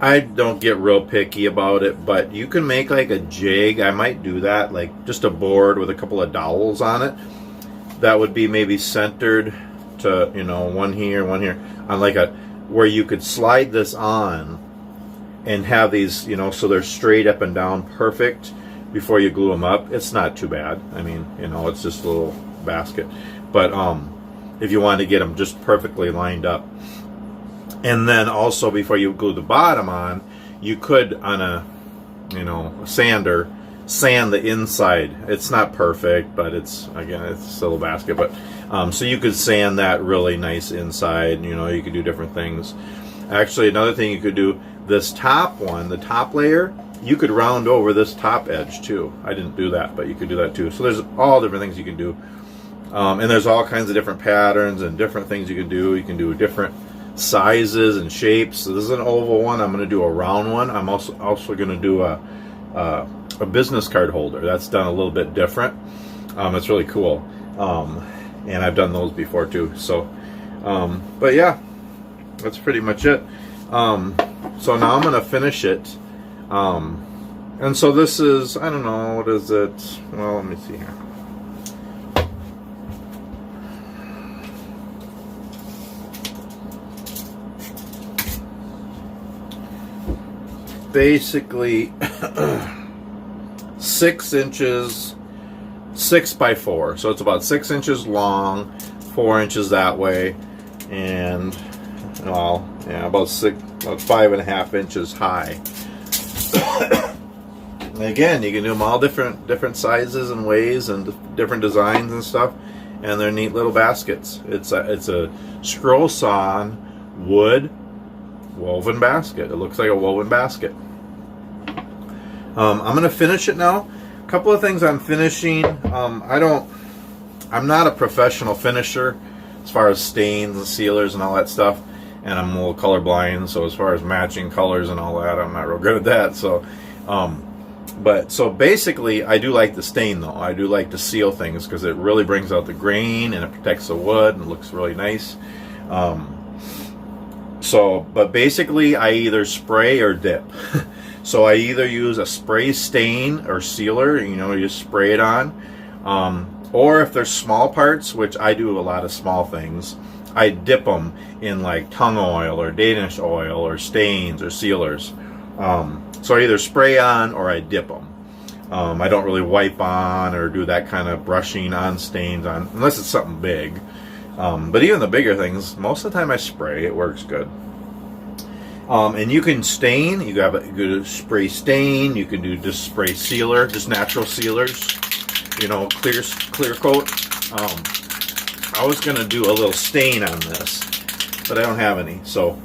I don't get real picky about it, but you can make like a jig. I might do that, like just a board with a couple of dowels on it. That would be maybe centered to, one here, on like where you could slide this on and have these, so they're straight up and down perfect before you glue them up. It's not too bad. I mean, it's just a little basket. But if you want to get them just perfectly lined up. And then also, before you glue the bottom on, you could, on a, a sander, sand the inside. It's not perfect, but it's, again, it's still a basket. But so you could sand that really nice inside. You could do different things. Actually, another thing you could do, this top one, the top layer, you could round over this top edge too. I didn't do that, but you could do that too. So there's all different things you can do. And there's all kinds of different patterns and different things you can do. You can do different sizes and shapes. So this is an oval one. I'm going to do a round one. I'm also going to do a business card holder. That's done a little bit different. It's really cool. And I've done those before too. So, but yeah, that's pretty much it. So now I'm going to finish it. And so this is, I don't know, what is it? Well, let me see here. Basically 6 inches, 6 by 4, so it's about 6 inches long, 4 inches that way, and about 5.5 inches high. Again, you can do them all different sizes and ways and different designs and stuff, and they're neat little baskets. It's a scroll saw wood woven basket. It looks like a woven basket. I'm going to finish it now. A couple of things I'm finishing. I'm not a professional finisher as far as stains and sealers and all that stuff, and I'm a little colorblind, so as far as matching colors and all that, I'm not real good at that. So so basically, I do like the stain though. I do like to seal things because it really brings out the grain and it protects the wood and it looks really nice. But basically, I either spray or dip. So I either use a spray stain or sealer, you just spray it on. Or if there's small parts, which I do a lot of small things, I dip them in like tung oil or Danish oil or stains or sealers. So I either spray on or I dip them. I don't really wipe on or do that kind of brushing on stains on, unless it's something big. But even the bigger things, most of the time I spray. It works good. And you can stain. You could spray stain. You can do just spray sealer, just natural sealers. Clear coat. I was gonna do a little stain on this, but I don't have any.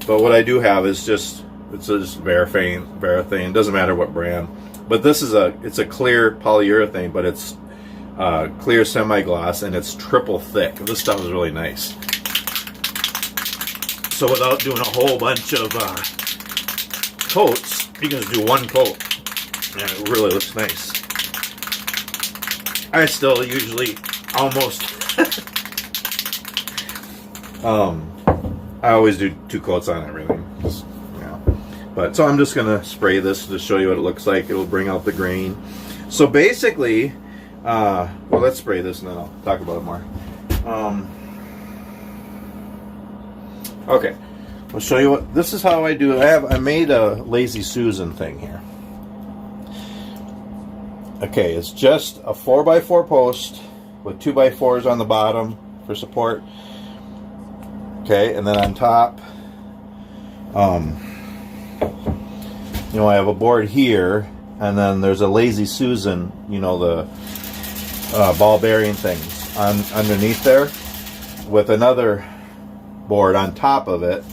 But what I do have is it's just Varathane. Doesn't matter what brand. But this is it's a clear polyurethane, but it's clear semi-gloss, and it's triple thick. This stuff is really nice. So without doing a whole bunch of coats, you can just do one coat, and it really looks nice. I still usually almost I always do 2 coats on everything. But so I'm just gonna spray this to show you what it looks like. It'll bring out the grain. So basically, well, let's spray this and then I'll talk about it more. Okay, I'll show you what this is how I do. I made a Lazy Susan thing here. Okay, it's just a 4x4 post with 2x4s on the bottom for support. Okay, and then on top, I have a board here, and then there's a Lazy Susan, the ball bearing things underneath there, with another board on top of it,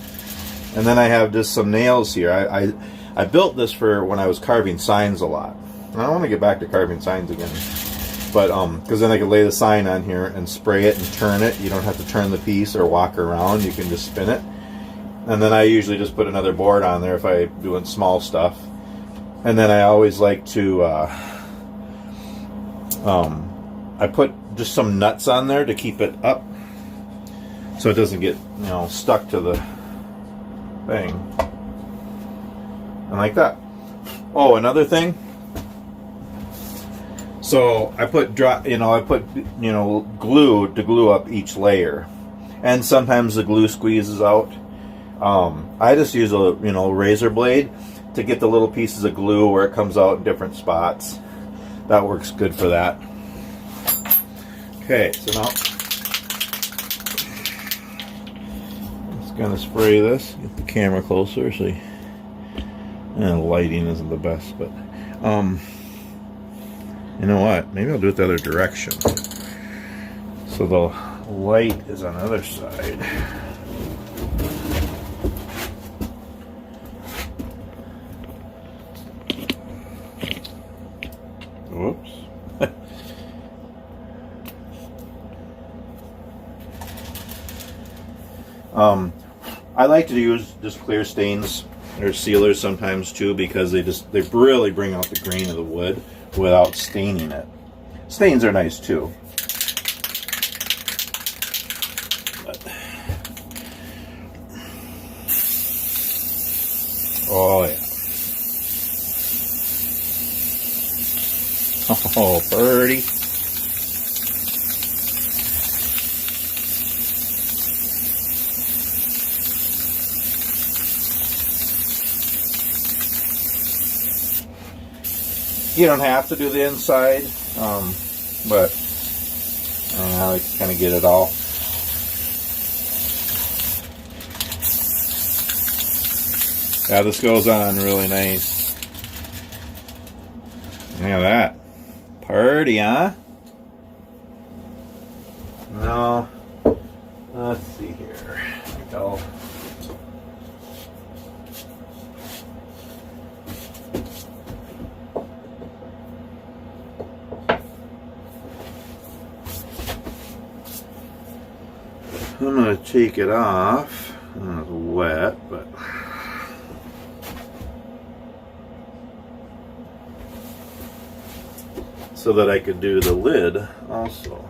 and then I have just some nails here. I built this for when I was carving signs a lot. And I want to get back to carving signs again, but because then I could lay the sign on here and spray it and turn it. You don't have to turn the piece or walk around. You can just spin it. And then I usually just put another board on there if I'm doing small stuff. And then I always like to I put just some nuts on there to keep it up so it doesn't get stuck to the thing. And like that. Oh, another thing. So I put glue to glue up each layer, and sometimes the glue squeezes out. I just use a razor blade to get the little pieces of glue where it comes out in different spots. That works good for that. Okay, so now let's gonna spray this. Get the camera closer. So the lighting isn't the best, but you know what? Maybe I'll do it the other direction. So the light is on the other side. Whoops. I like to use just clear stains or sealers sometimes too, because they really bring out the grain of the wood without staining it. Stains are nice too. Oh yeah. Oh, pretty. You don't have to do the inside, but I like to kind of get it all. Yeah, this goes on really nice. Look at that. Pretty, huh? No. Let's see here. Go. I'm going to take it off. It's wet, but so that I could do the lid also.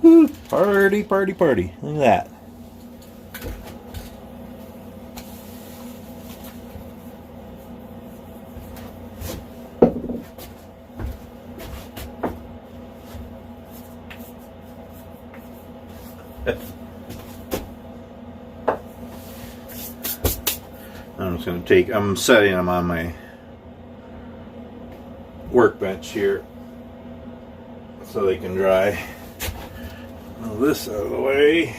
Woo, party, party, party. Look at that. I'm just going to take, I'm setting them on my workbench here so they can dry. Move this out of the way.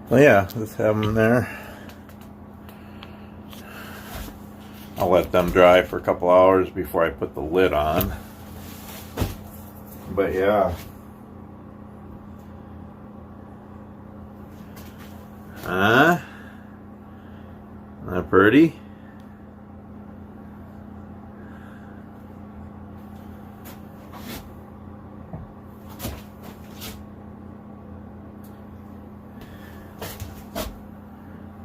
Well, yeah, let's have them there. I'll let them dry for a couple hours before I put the lid on. But yeah. Huh? Isn't that pretty?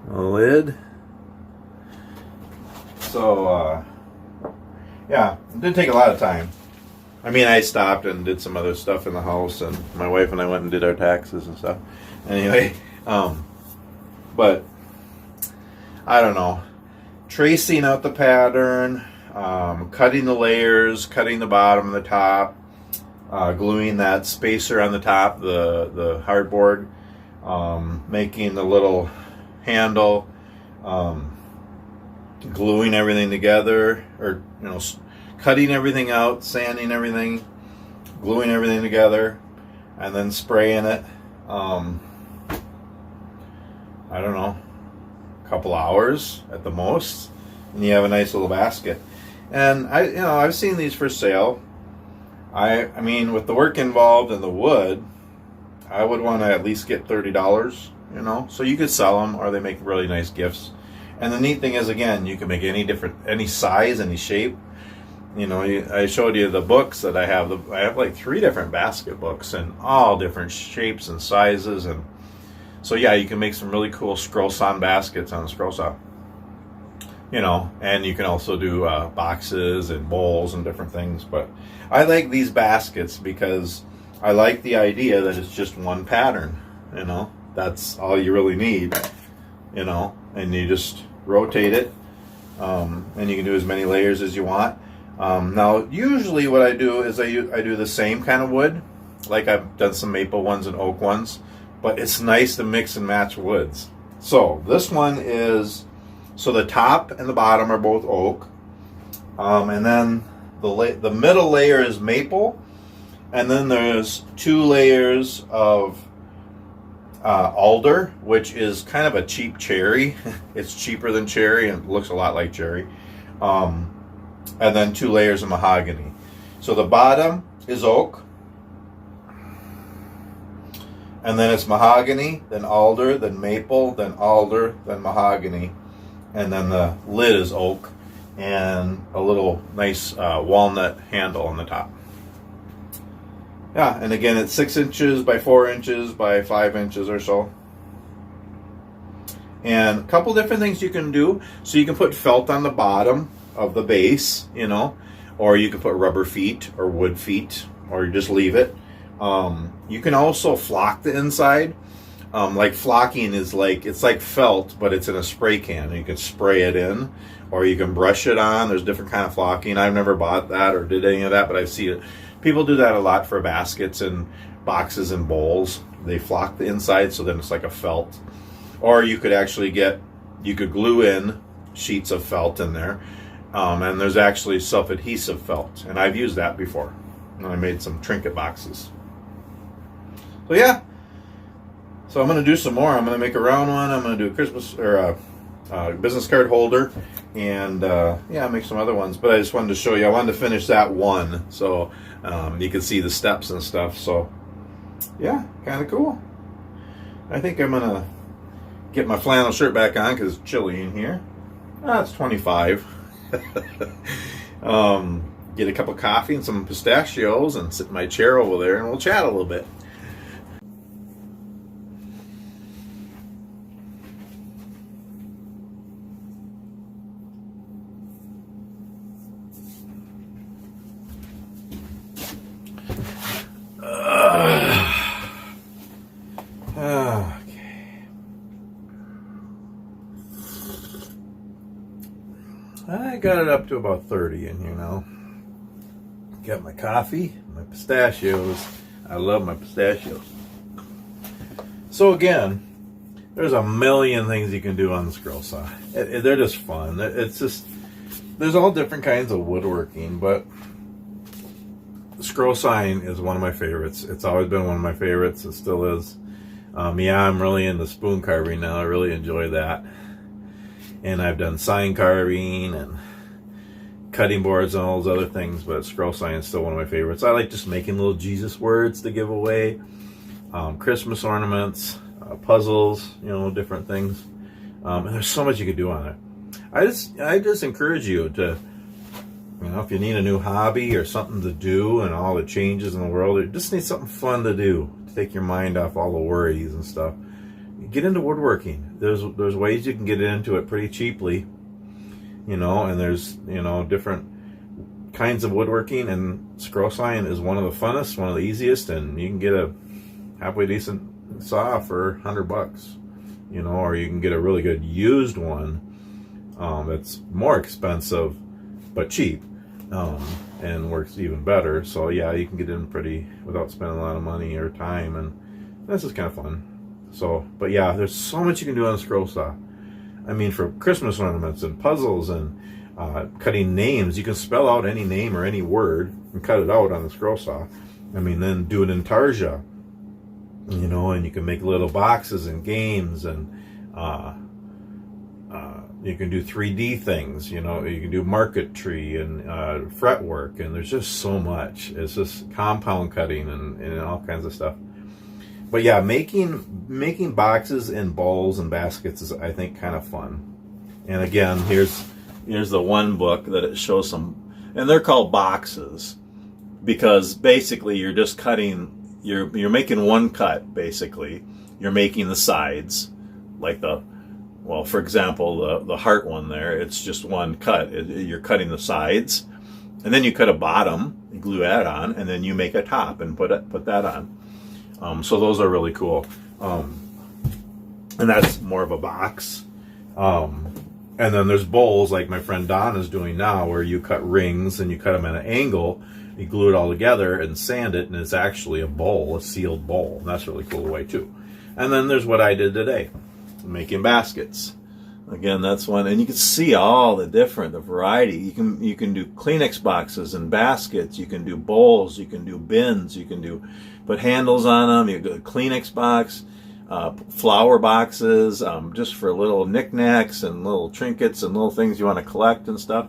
The lid. So, yeah, it didn't take a lot of time. I mean, I stopped and did some other stuff in the house, and my wife and I went and did our taxes and stuff. Anyway, but I don't know. Tracing out the pattern, cutting the layers, cutting the bottom and the top, gluing that spacer on the top, the hardboard, making the little handle, gluing everything together, or cutting everything out, sanding everything, gluing everything together, and then spraying it. I don't know, a couple hours at the most, and you have a nice little basket. And I've seen these for sale. I mean, with the work involved and the wood, I would want to at least get $30. So you could sell them, or they make really nice gifts. And the neat thing is, again, you can make any size, any shape. I showed you the books that I have. I have like 3 different basket books in all different shapes and sizes, and so yeah, you can make some really cool scrollsaw baskets on the scrollsaw. And you can also do boxes and bowls and different things. But I like these baskets because I like the idea that it's just one pattern. That's all you really need. you know, and you just rotate it, and you can do as many layers as you want. Now, usually what I do is I do the same kind of wood, like I've done some maple ones and oak ones, but it's nice to mix and match woods. So this one is, so the top and the bottom are both oak, and then the middle layer is maple, and then there's 2 layers of alder, which is kind of a cheap cherry. It's cheaper than cherry and looks a lot like cherry. And then 2 layers of mahogany. So the bottom is oak, and then it's mahogany, then alder, then maple, then alder, then mahogany, and then the lid is oak and a little nice walnut handle on the top. Yeah, and again, it's 6 inches by 4 inches by 5 inches or so. And a couple different things you can do. So you can put felt on the bottom of the base, you know, or you can put rubber feet or wood feet, or you just leave it. You can also flock the inside. Like flocking is like, it's like felt, but it's in a spray can. You can spray it in, or you can brush it on. There's different kind of flocking. I've never bought that or did any of that, but I've seen it. People do that a lot for baskets and boxes and bowls. They flock the inside, so then it's like a felt. Or you could actually you could glue in sheets of felt in there. And there's actually self-adhesive felt. And I've used that before. And I made some trinket boxes. So yeah. So I'm going to do some more. I'm going to make a round one. I'm going to do a Christmas or a business card holder. And yeah, make some other ones. But I just wanted to show you. I wanted to finish that one. So you can see the steps and stuff. So yeah, kind of cool. I think I'm going to get my flannel shirt back on because it's chilly in here. It's 25. Get a cup of coffee and some pistachios and sit in my chair over there and we'll chat a little bit. I got it up to about 30 in here now. Got my coffee, my pistachios. I love my pistachios. So again, there's a million things you can do on the scroll saw. They're just fun. It's just, there's all different kinds of woodworking, but scroll sawing is one of my favorites. It's always been one of my favorites. It still is. Yeah, I'm really into spoon carving now. I really enjoy that. And I've done sign carving and cutting boards and all those other things, but scroll sawing is still one of my favorites. I like just making little Jesus words to give away, Christmas ornaments, puzzles, you know, different things. And there's so much you could do on it. I just encourage you to, you know, if you need a new hobby or something to do and all the changes in the world, you just need something fun to do to take your mind off all the worries and stuff. Get into woodworking. There's ways you can get into it pretty cheaply, you know, and there's, you know, different kinds of woodworking, and scroll sawing is one of the funnest, one of the easiest, and you can get a halfway decent saw for $100, you know, or you can get a really good used one that's more expensive but cheap, and works even better. So yeah, you can get in pretty without spending a lot of money or time, and this is kind of fun. So, but yeah, there's so much you can do on a scroll saw. I mean, for Christmas ornaments and puzzles and cutting names, you can spell out any name or any word and cut it out on the scroll saw. I mean, then do it in tarja, you know, and you can make little boxes and games, and you can do 3D things, you know, you can do marquetry and fretwork, and there's just so much. It's just compound cutting and all kinds of stuff. But yeah, making boxes and bowls and baskets is, I think, kind of fun. And again, here's the one book that it shows some, and they're called boxes because basically you're just cutting, you're making one cut. Basically, you're making the sides, like well, for example, the heart one there. It's just one cut. You're cutting the sides, and then you cut a bottom, you glue that on, and then you make a top and put that on. So those are really cool. and that's more of a box. And then there's bowls like my friend Don is doing now, where you cut rings and you cut them at an angle, you glue it all together and sand it, and it's actually a bowl, a sealed bowl. And that's a really cool way too. And then there's what I did today, making baskets. Again, that's one, and you can see all the variety. You can do Kleenex boxes and baskets. You can do bowls. You can do bins. You can put handles on them. You do a Kleenex box. Flower boxes, just for little knickknacks and little trinkets and little things you want to collect and stuff.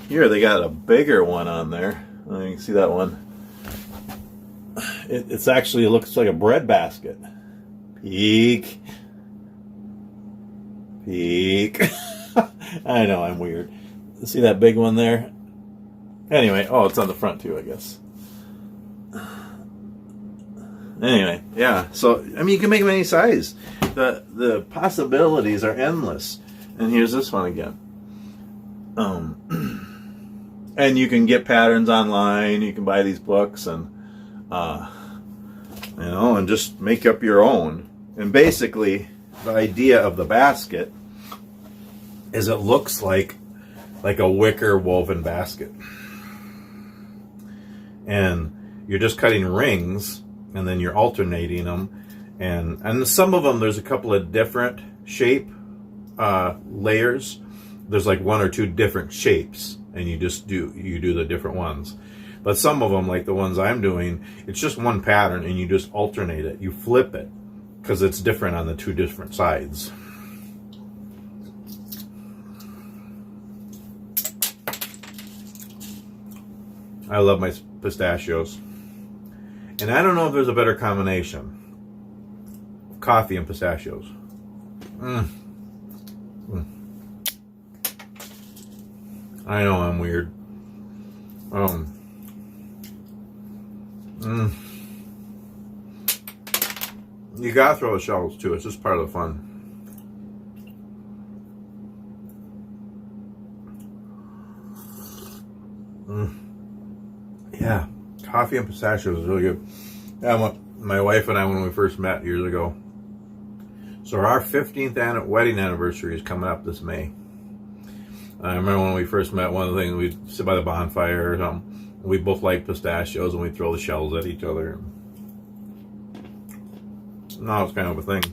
Here they got a bigger one on there. You can see that one. It's actually, it looks like a bread basket. Peek. I know, I'm weird. See that big one there? Anyway, oh, it's on the front too, I guess. Anyway, yeah. So I mean, you can make them any size. The possibilities are endless. And here's this one again. And you can get patterns online. You can buy these books and and just make up your own. And basically, the idea of the basket is it looks like a wicker woven basket, and you're just cutting rings. And then you're alternating them, and some of them there's a couple of different shape layers. There's like one or two different shapes, and you do the different ones. But some of them, like the ones I'm doing, it's just one pattern, and you just alternate it. You flip it because it's different on the two different sides. I love my pistachios. And I don't know if there's a better combination of coffee and pistachios. I know I'm weird. You gotta throw the shells too. It's just part of the fun. Yeah. Coffee and pistachios is really good. Yeah, my wife and I, when we first met years ago. So our 15th wedding anniversary is coming up this May. I remember when we first met, one of the things, we'd sit by the bonfire or something. We both liked pistachios, and we'd throw the shells at each other. Now it's kind of a thing.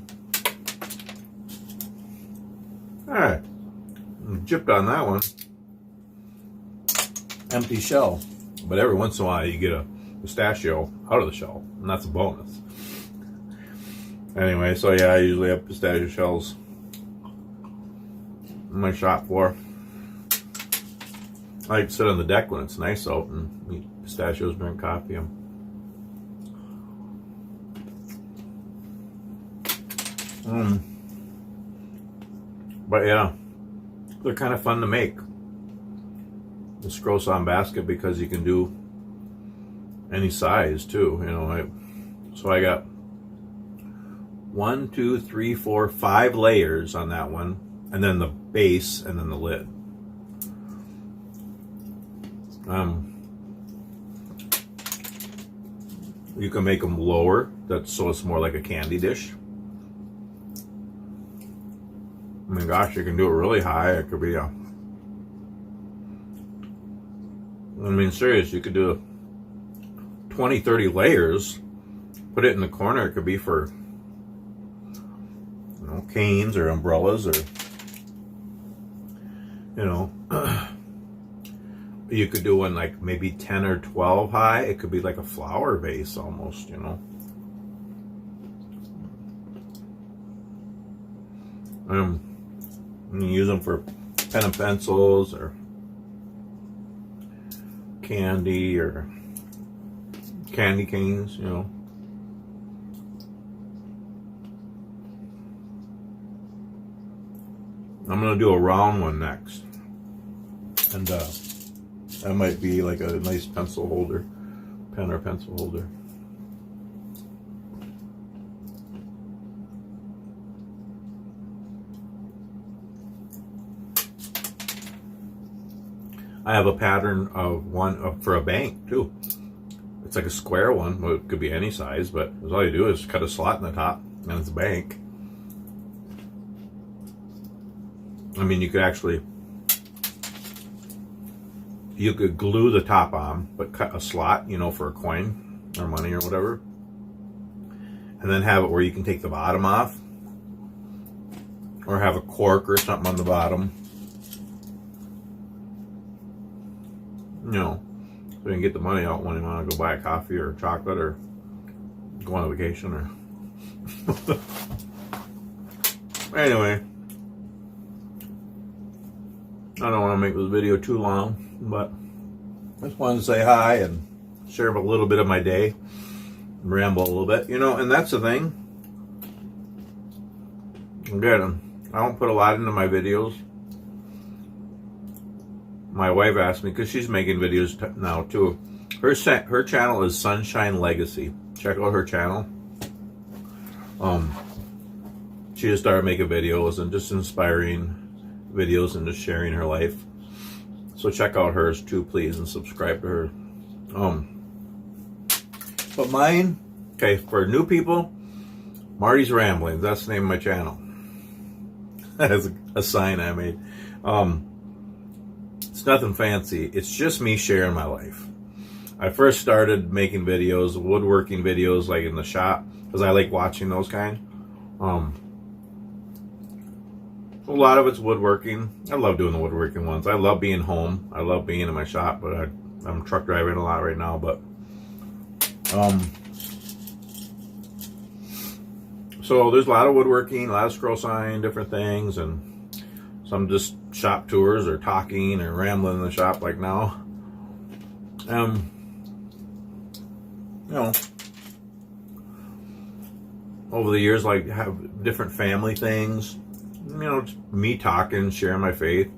Alright. Gypped on that one. Empty shell. But every once in a while you get a pistachio out of the shell, and that's a bonus. Anyway, so yeah, I usually have pistachio shells on my shop floor. I like to sit on the deck when it's nice out and eat pistachios, drink coffee. But yeah, they're kind of fun to make. The scrollsaw basket, because you can do any size too, so I got 1, 2, 3, 4, 5 layers on that one, and then the base, and then the lid. You can make them lower, so it's more like a candy dish. I mean, gosh, you can do it really high. It could be serious, you could do 20, 30 layers, put it in the corner. It could be for, canes or umbrellas, or, you could do one like maybe 10 or 12 high. It could be like a flower vase almost, You use them for pen and pencils, or candy, or candy canes, I'm gonna do a round one next, and that might be like a nice pencil holder, pen or pencil holder. I have a pattern of one for a bank too. It's like a square one. Well, it could be any size, but all you do is cut a slot in the top, and it's a bank. I mean, you could glue the top on, but cut a slot, you know, for a coin or money or whatever. And then have it where you can take the bottom off. Or have a cork or something on the bottom. You know, so you can get the money out when you want to go buy a coffee or chocolate or go on a vacation or... Anyway, I don't want to make this video too long, but I just wanted to say hi and share a little bit of my day, ramble a little bit, you know. And that's the thing. Again, I don't put a lot into my videos. My wife asked me, because she's making videos now too. Her channel is Sunshine Legacy. Check out her channel. She just started making videos and just inspiring videos and just sharing her life. So check out hers too, please, and subscribe to her. But mine, okay, for new people, Marty's Ramblings. That's the name of my channel. That's a sign I made. It's nothing fancy. It's just me sharing my life. I first started making videos, woodworking videos, like in the shop, because I like watching those kind. A lot of it's woodworking. I love doing the woodworking ones. I love being home. I love being in my shop, but I'm truck driving a lot right now. But so there's a lot of woodworking, a lot of scroll sign, different things, and some just shop tours or talking or rambling in the shop like now. You know, over the years, like, have different family things. You know, just me talking, sharing my faith.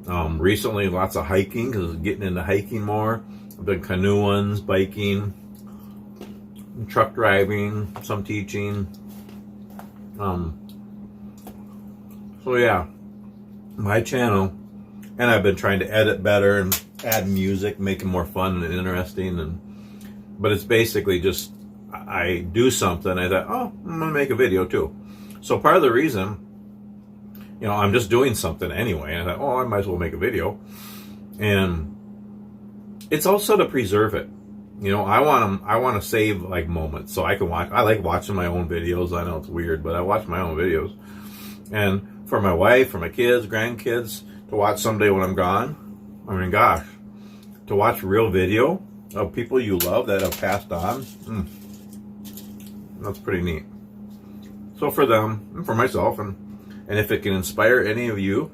Recently, lots of hiking, because getting into hiking more. I've been canoeing, biking, truck driving, some teaching. So yeah, my channel, and I've been trying to edit better and add music, make it more fun and interesting. But it's basically just, I do something, I thought, oh, I'm gonna make a video too. So part of the reason, you know, I'm just doing something anyway, and I thought, oh, I might as well make a video. And it's also to preserve it. You know, I want to save like moments so I can watch. I like watching my own videos. I know it's weird, but I watch my own videos. And for my wife, for my kids, grandkids, to watch someday when I'm gone, I mean, gosh, to watch real video of people you love that have passed on, that's pretty neat. So for them, and for myself, and if it can inspire any of you,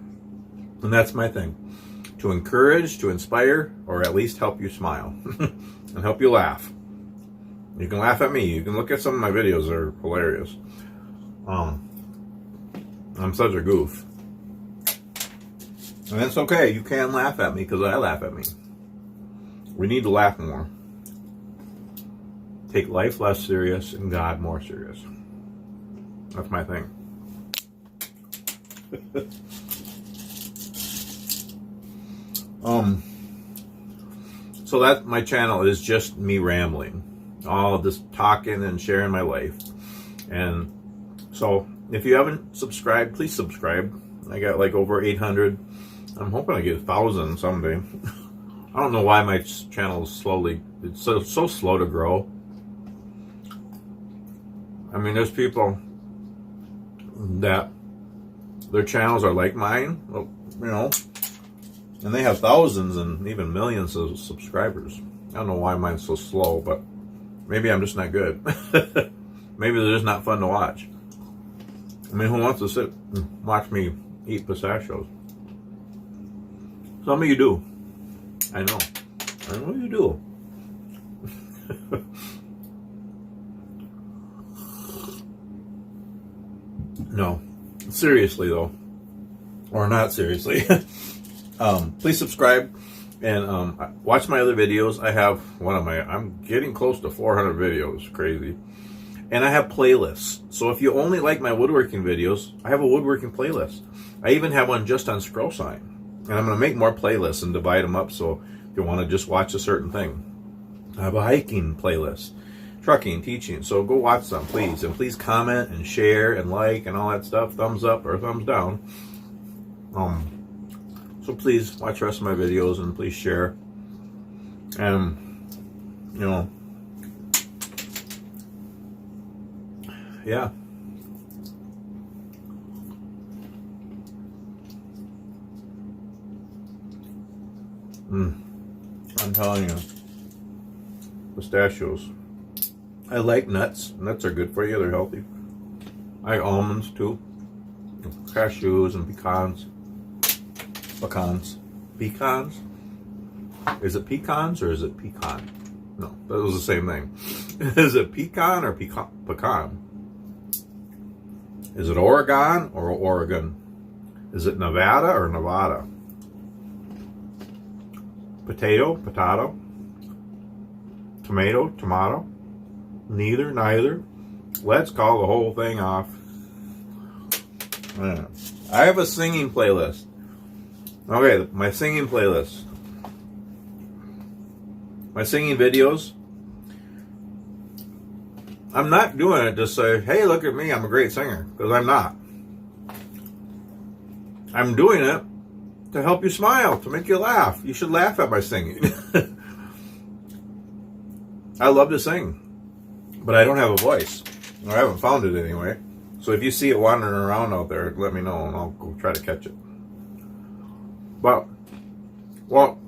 then that's my thing. To encourage, to inspire, or at least help you smile. And help you laugh. You can laugh at me. You can look at some of my videos. They're hilarious. I'm such a goof. And that's okay. You can laugh at me because I laugh at me. We need to laugh more. Take life less serious and God more serious. That's my thing. So that my channel is just me rambling, all just talking and sharing my life. And so if you haven't subscribed, please subscribe. I got like over 800. I'm hoping I get 1,000 someday. I don't know why my channel is it's so slow to grow. I mean, there's people that their channels are like mine, you know, and they have thousands and even millions of subscribers. I don't know why mine's so slow, but maybe I'm just not good. Maybe they're just not fun to watch. I mean, who wants to sit and watch me eat pistachios? Some of you do. I know you do. No, seriously though, or not seriously. Please subscribe and watch my other videos. I have I'm getting close to 400 videos, crazy. And I have playlists. So if you only like my woodworking videos, I have a woodworking playlist. I even have one just on scroll sign. And I'm going to make more playlists and divide them up so if you want to just watch a certain thing. I have a hiking playlist, trucking, teaching. So go watch them, please. And please comment and share and like and all that stuff. Thumbs up or thumbs down. So please watch the rest of my videos and please share. And, you know, yeah. I'm telling you, pistachios. I like nuts. Nuts are good for you. They're healthy. I like almonds too. Cashews and pecans. Pecans. Is it pecans or is it pecan? No, that was the same thing. Is it pecan or pecan? Is it Oregon or Oregon? Is it Nevada or Nevada? Potato. Tomato. Neither. Let's call the whole thing off. I have a singing playlist. Okay, my singing playlist. My singing videos. I'm not doing it to say, hey, look at me, I'm a great singer. Because I'm not. I'm doing it to help you smile, to make you laugh. You should laugh at my singing. I love to sing, but I don't have a voice. I haven't found it anyway. So if you see it wandering around out there, let me know and I'll go try to catch it. But, well,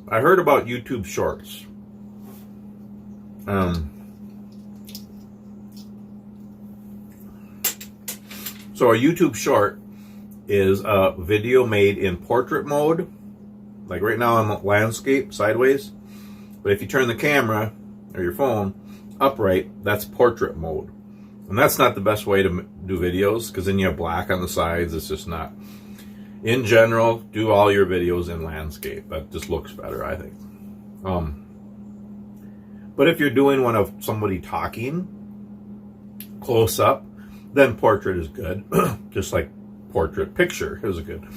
I heard about YouTube Shorts. So a YouTube Short is a video made in portrait mode. Like right now I'm landscape, sideways. But if you turn the camera or your phone upright, that's portrait mode. And that's not the best way to do videos, because then you have black on the sides. It's just not. In general, do all your videos in landscape. That just looks better, I think. But if you're doing one of somebody talking close up, then portrait is good. Just like portrait picture is good.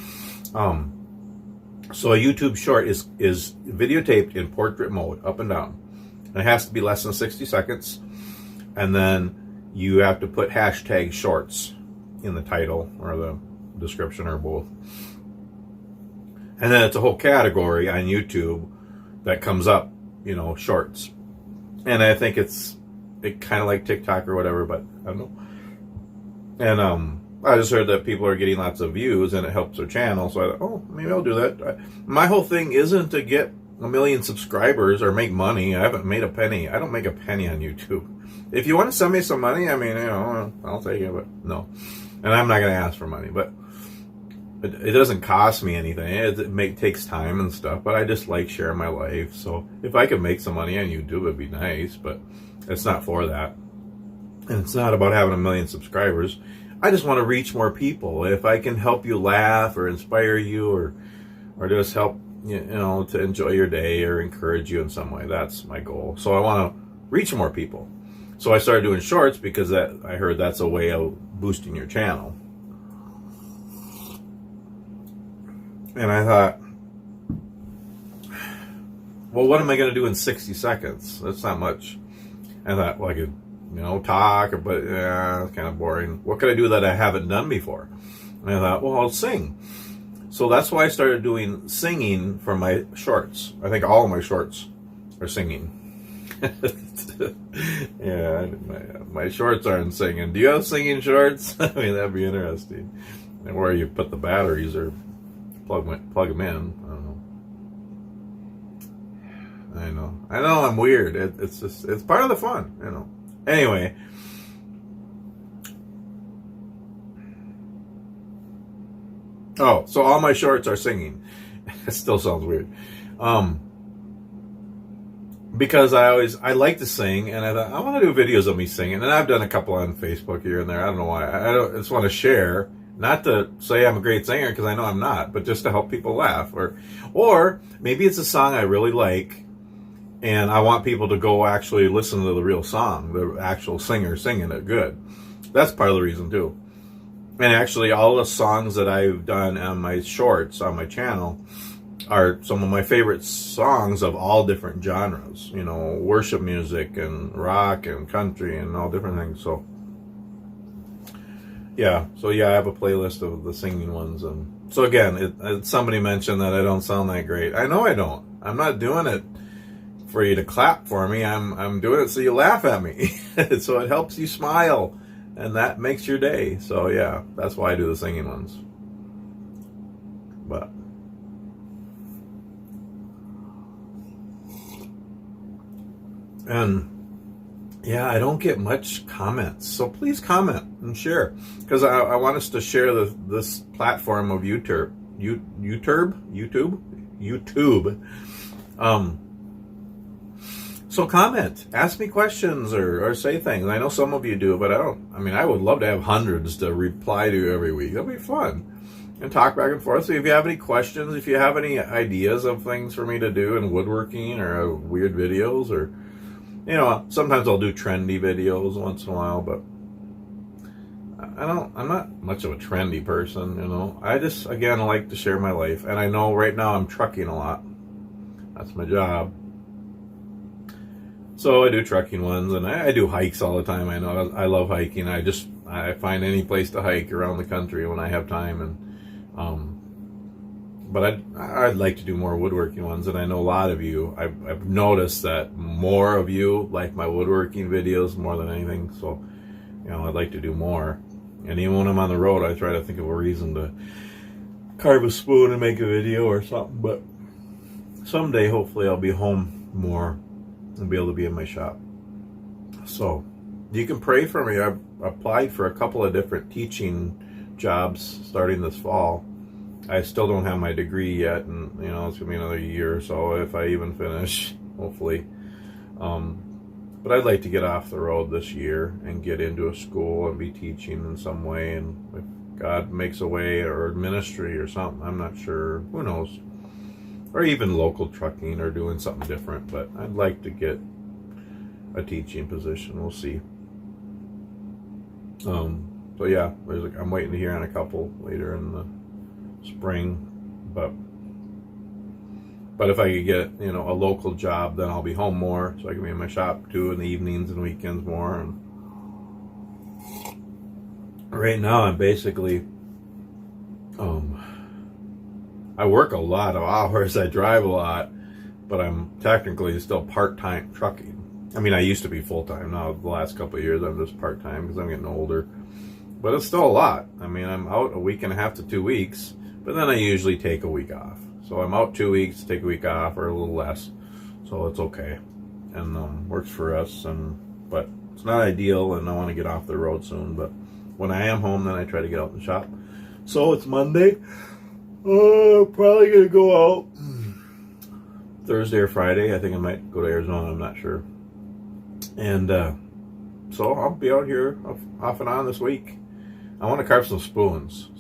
So a YouTube Short is videotaped in portrait mode, up and down. It has to be less than 60 seconds. And then you have to put hashtag shorts in the title or the description or both. And then it's a whole category on YouTube that comes up, you know, shorts. And I think it kind of like TikTok or whatever, but I don't know. And I just heard that people are getting lots of views and it helps their channel. So I thought, oh, maybe I'll do that. My whole thing isn't to get 1 million subscribers or make money. I haven't made a penny. I don't make a penny on YouTube. If you want to send me some money, I mean, you know, I'll take it, but no. And I'm not going to ask for money, but it doesn't cost me anything. It takes time and stuff, but I just like sharing my life. So if I could make some money on YouTube, it'd be nice, but it's not for that. And it's not about having 1 million subscribers. I just want to reach more people. If I can help you laugh or inspire you or just help, you know, to enjoy your day or encourage you in some way, that's my goal. So I want to reach more people. So I started doing shorts because I heard that's a way of boosting your channel. And I thought, well, what am I going to do in 60 seconds? That's not much. I thought, well, I could, you know, talk, but yeah, it's kind of boring. What could I do that I haven't done before? And I thought, well, I'll sing. So that's why I started doing singing for my shorts. I think all of my shorts are singing. Yeah, my shorts aren't singing. Do you have singing shorts? I mean, that'd be interesting. And where you put the batteries or plug them in. I know. I know I'm weird. It's part of the fun, you know. Anyway. Oh, so all my shorts are singing. It still sounds weird. Because I like to sing, and I thought, I want to do videos of me singing. And I've done a couple on Facebook here and there. I don't know why. I just want to share. Not to say I'm a great singer, because I know I'm not, but just to help people laugh. Or maybe it's a song I really like, and I want people to go actually listen to the real song, the actual singer singing it good. That's part of the reason, too. And actually, all the songs that I've done on my shorts on my channel are some of my favorite songs of all different genres. You know, worship music and rock and country and all different things. So, yeah, so yeah, I have a playlist of the singing ones, and so again, somebody mentioned that I don't sound that great. I know I don't. I'm not doing it for you to clap for me. I'm doing it so you laugh at me, so it helps you smile, and that makes your day. So yeah, that's why I do the singing ones. But and yeah, I don't get much comments, so please comment and share, because I want us to share this platform of YouTube. So comment, ask me questions, or say things. I know some of you do, but I don't. I mean, I would love to have hundreds to reply to every week. That'd be fun. And talk back and forth. So if you have any questions, if you have any ideas of things for me to do in woodworking, or weird videos, or sometimes I'll do trendy videos once in a while, but I'm not much of a trendy person, I just, again, I like to share my life. And I know right now I'm trucking a lot. That's my job. So I do trucking ones, and I do hikes all the time. I know I love hiking. I find any place to hike around the country when I have time, but I'd like to do more woodworking ones, and I know a lot of you. I've noticed that more of you like my woodworking videos more than anything. So, I'd like to do more. And even when I'm on the road, I try to think of a reason to carve a spoon and make a video or something. But someday, hopefully, I'll be home more and be able to be in my shop. So you can pray for me. I've applied for a couple of different teaching jobs starting this fall. I still don't have my degree yet, and it's gonna be another year or so if I even finish, hopefully. But I'd like to get off the road this year and get into a school and be teaching in some way, and if God makes a way, or ministry or something, I'm not sure, who knows, or even local trucking or doing something different. But I'd like to get a teaching position. We'll see. So yeah, I'm waiting to hear on a couple later in the spring, but if I could get a local job, then I'll be home more, so I can be in my shop too in the evenings and weekends more. And right now I'm basically I work a lot of hours, I drive a lot, but I'm technically still part-time trucking. I mean, I used to be full-time. Now the last couple of years I'm just part-time because I'm getting older, but it's still a lot. I mean, I'm out a week and a half to 2 weeks, but then I usually take a week off. So I'm out 2 weeks, take a week off, or a little less. So it's okay, and works for us. But it's not ideal, and I want to get off the road soon. But when I am home, then I try to get out in the shop. So it's Monday. Probably gonna go out Thursday or Friday. I think I might go to Arizona. I'm not sure. And so I'll be out here off and on this week. I want to carve some spoons.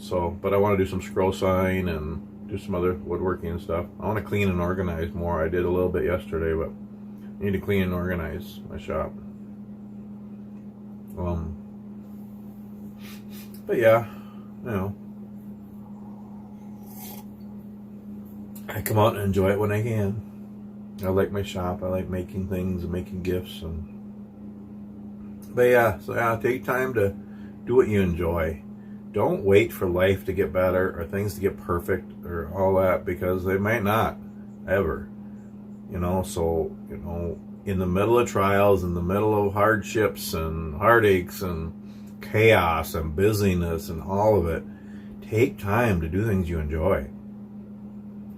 But I want to do some scroll sawing and do some other woodworking and stuff. I want to clean and organize more. I did a little bit yesterday, but I need to clean and organize my shop. But yeah, I come out and enjoy it when I can. I like my shop. I like making things and making gifts. But yeah, so take time to do what you enjoy. Don't wait for life to get better or things to get perfect or all that, because they might not ever. So in the middle of trials, in the middle of hardships and heartaches and chaos and busyness and all of it, take time to do things you enjoy.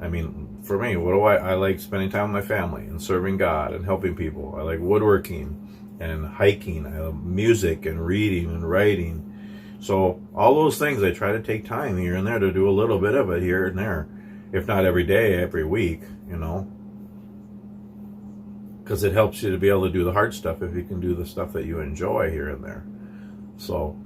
I mean, for me, what do I like spending time with my family and serving God and helping people. I like woodworking and hiking. I love music and reading and writing. So all those things, I try to take time here and there to do a little bit of it here and there. If not every day, every week, because it helps you to be able to do the hard stuff if you can do the stuff that you enjoy here and there. So,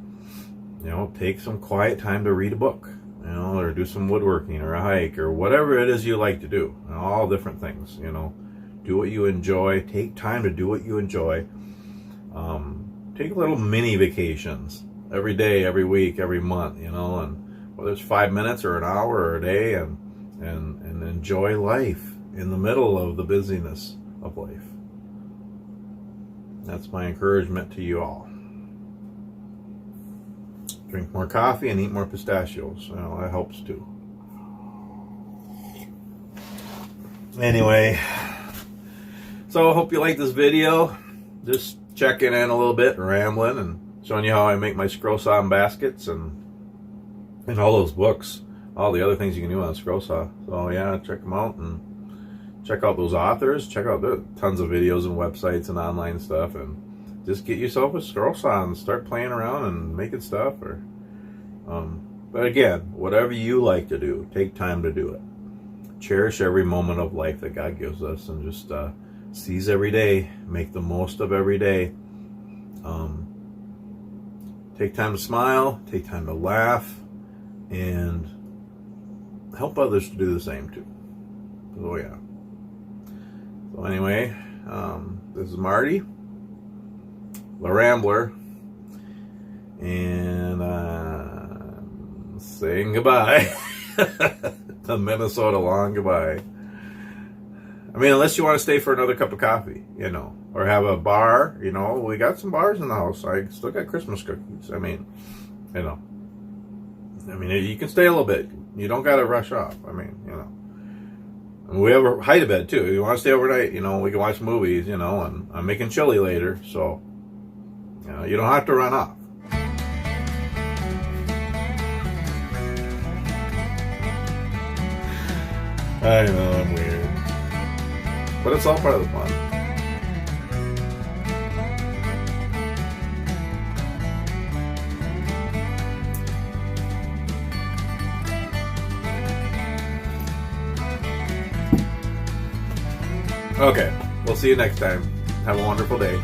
take some quiet time to read a book, or do some woodworking or a hike or whatever it is you like to do. All different things, do what you enjoy. Take time to do what you enjoy. Take little mini vacations every day, every week, every month, and whether it's 5 minutes or an hour or a day, and enjoy life in the middle of the busyness of life. That's my encouragement to you all. Drink more coffee and eat more pistachios. Well, that helps too. Anyway, so I hope you like this video. Just checking in a little bit, rambling, and showing you how I make my scrollsaw and baskets and all those books, all the other things you can do on a scrollsaw. So yeah, check them out and check out those authors. Check out the tons of videos and websites and online stuff, and just get yourself a scrollsaw and start playing around and making stuff. Or, but again, whatever you like to do, take time to do it. Cherish every moment of life that God gives us, and just seize every day. Make the most of every day. Take time to smile. Take time to laugh, and help others to do the same too. Oh yeah. So anyway, this is Marty, the Rambler, and saying goodbye. The Minnesota long goodbye. I mean, unless you want to stay for another cup of coffee, you know, or have a bar, you know, we got some bars in the house. I still got Christmas cookies. I mean, you know, you can stay a little bit. You don't got to rush off. I mean, you know, and we have a hide bed too. If you want to stay overnight, you know, we can watch movies, you know, and I'm making chili later, so, you know, you don't have to run off. I know, I'm weird. But it's all part of the fun. Okay, we'll see you next time. Have a wonderful day.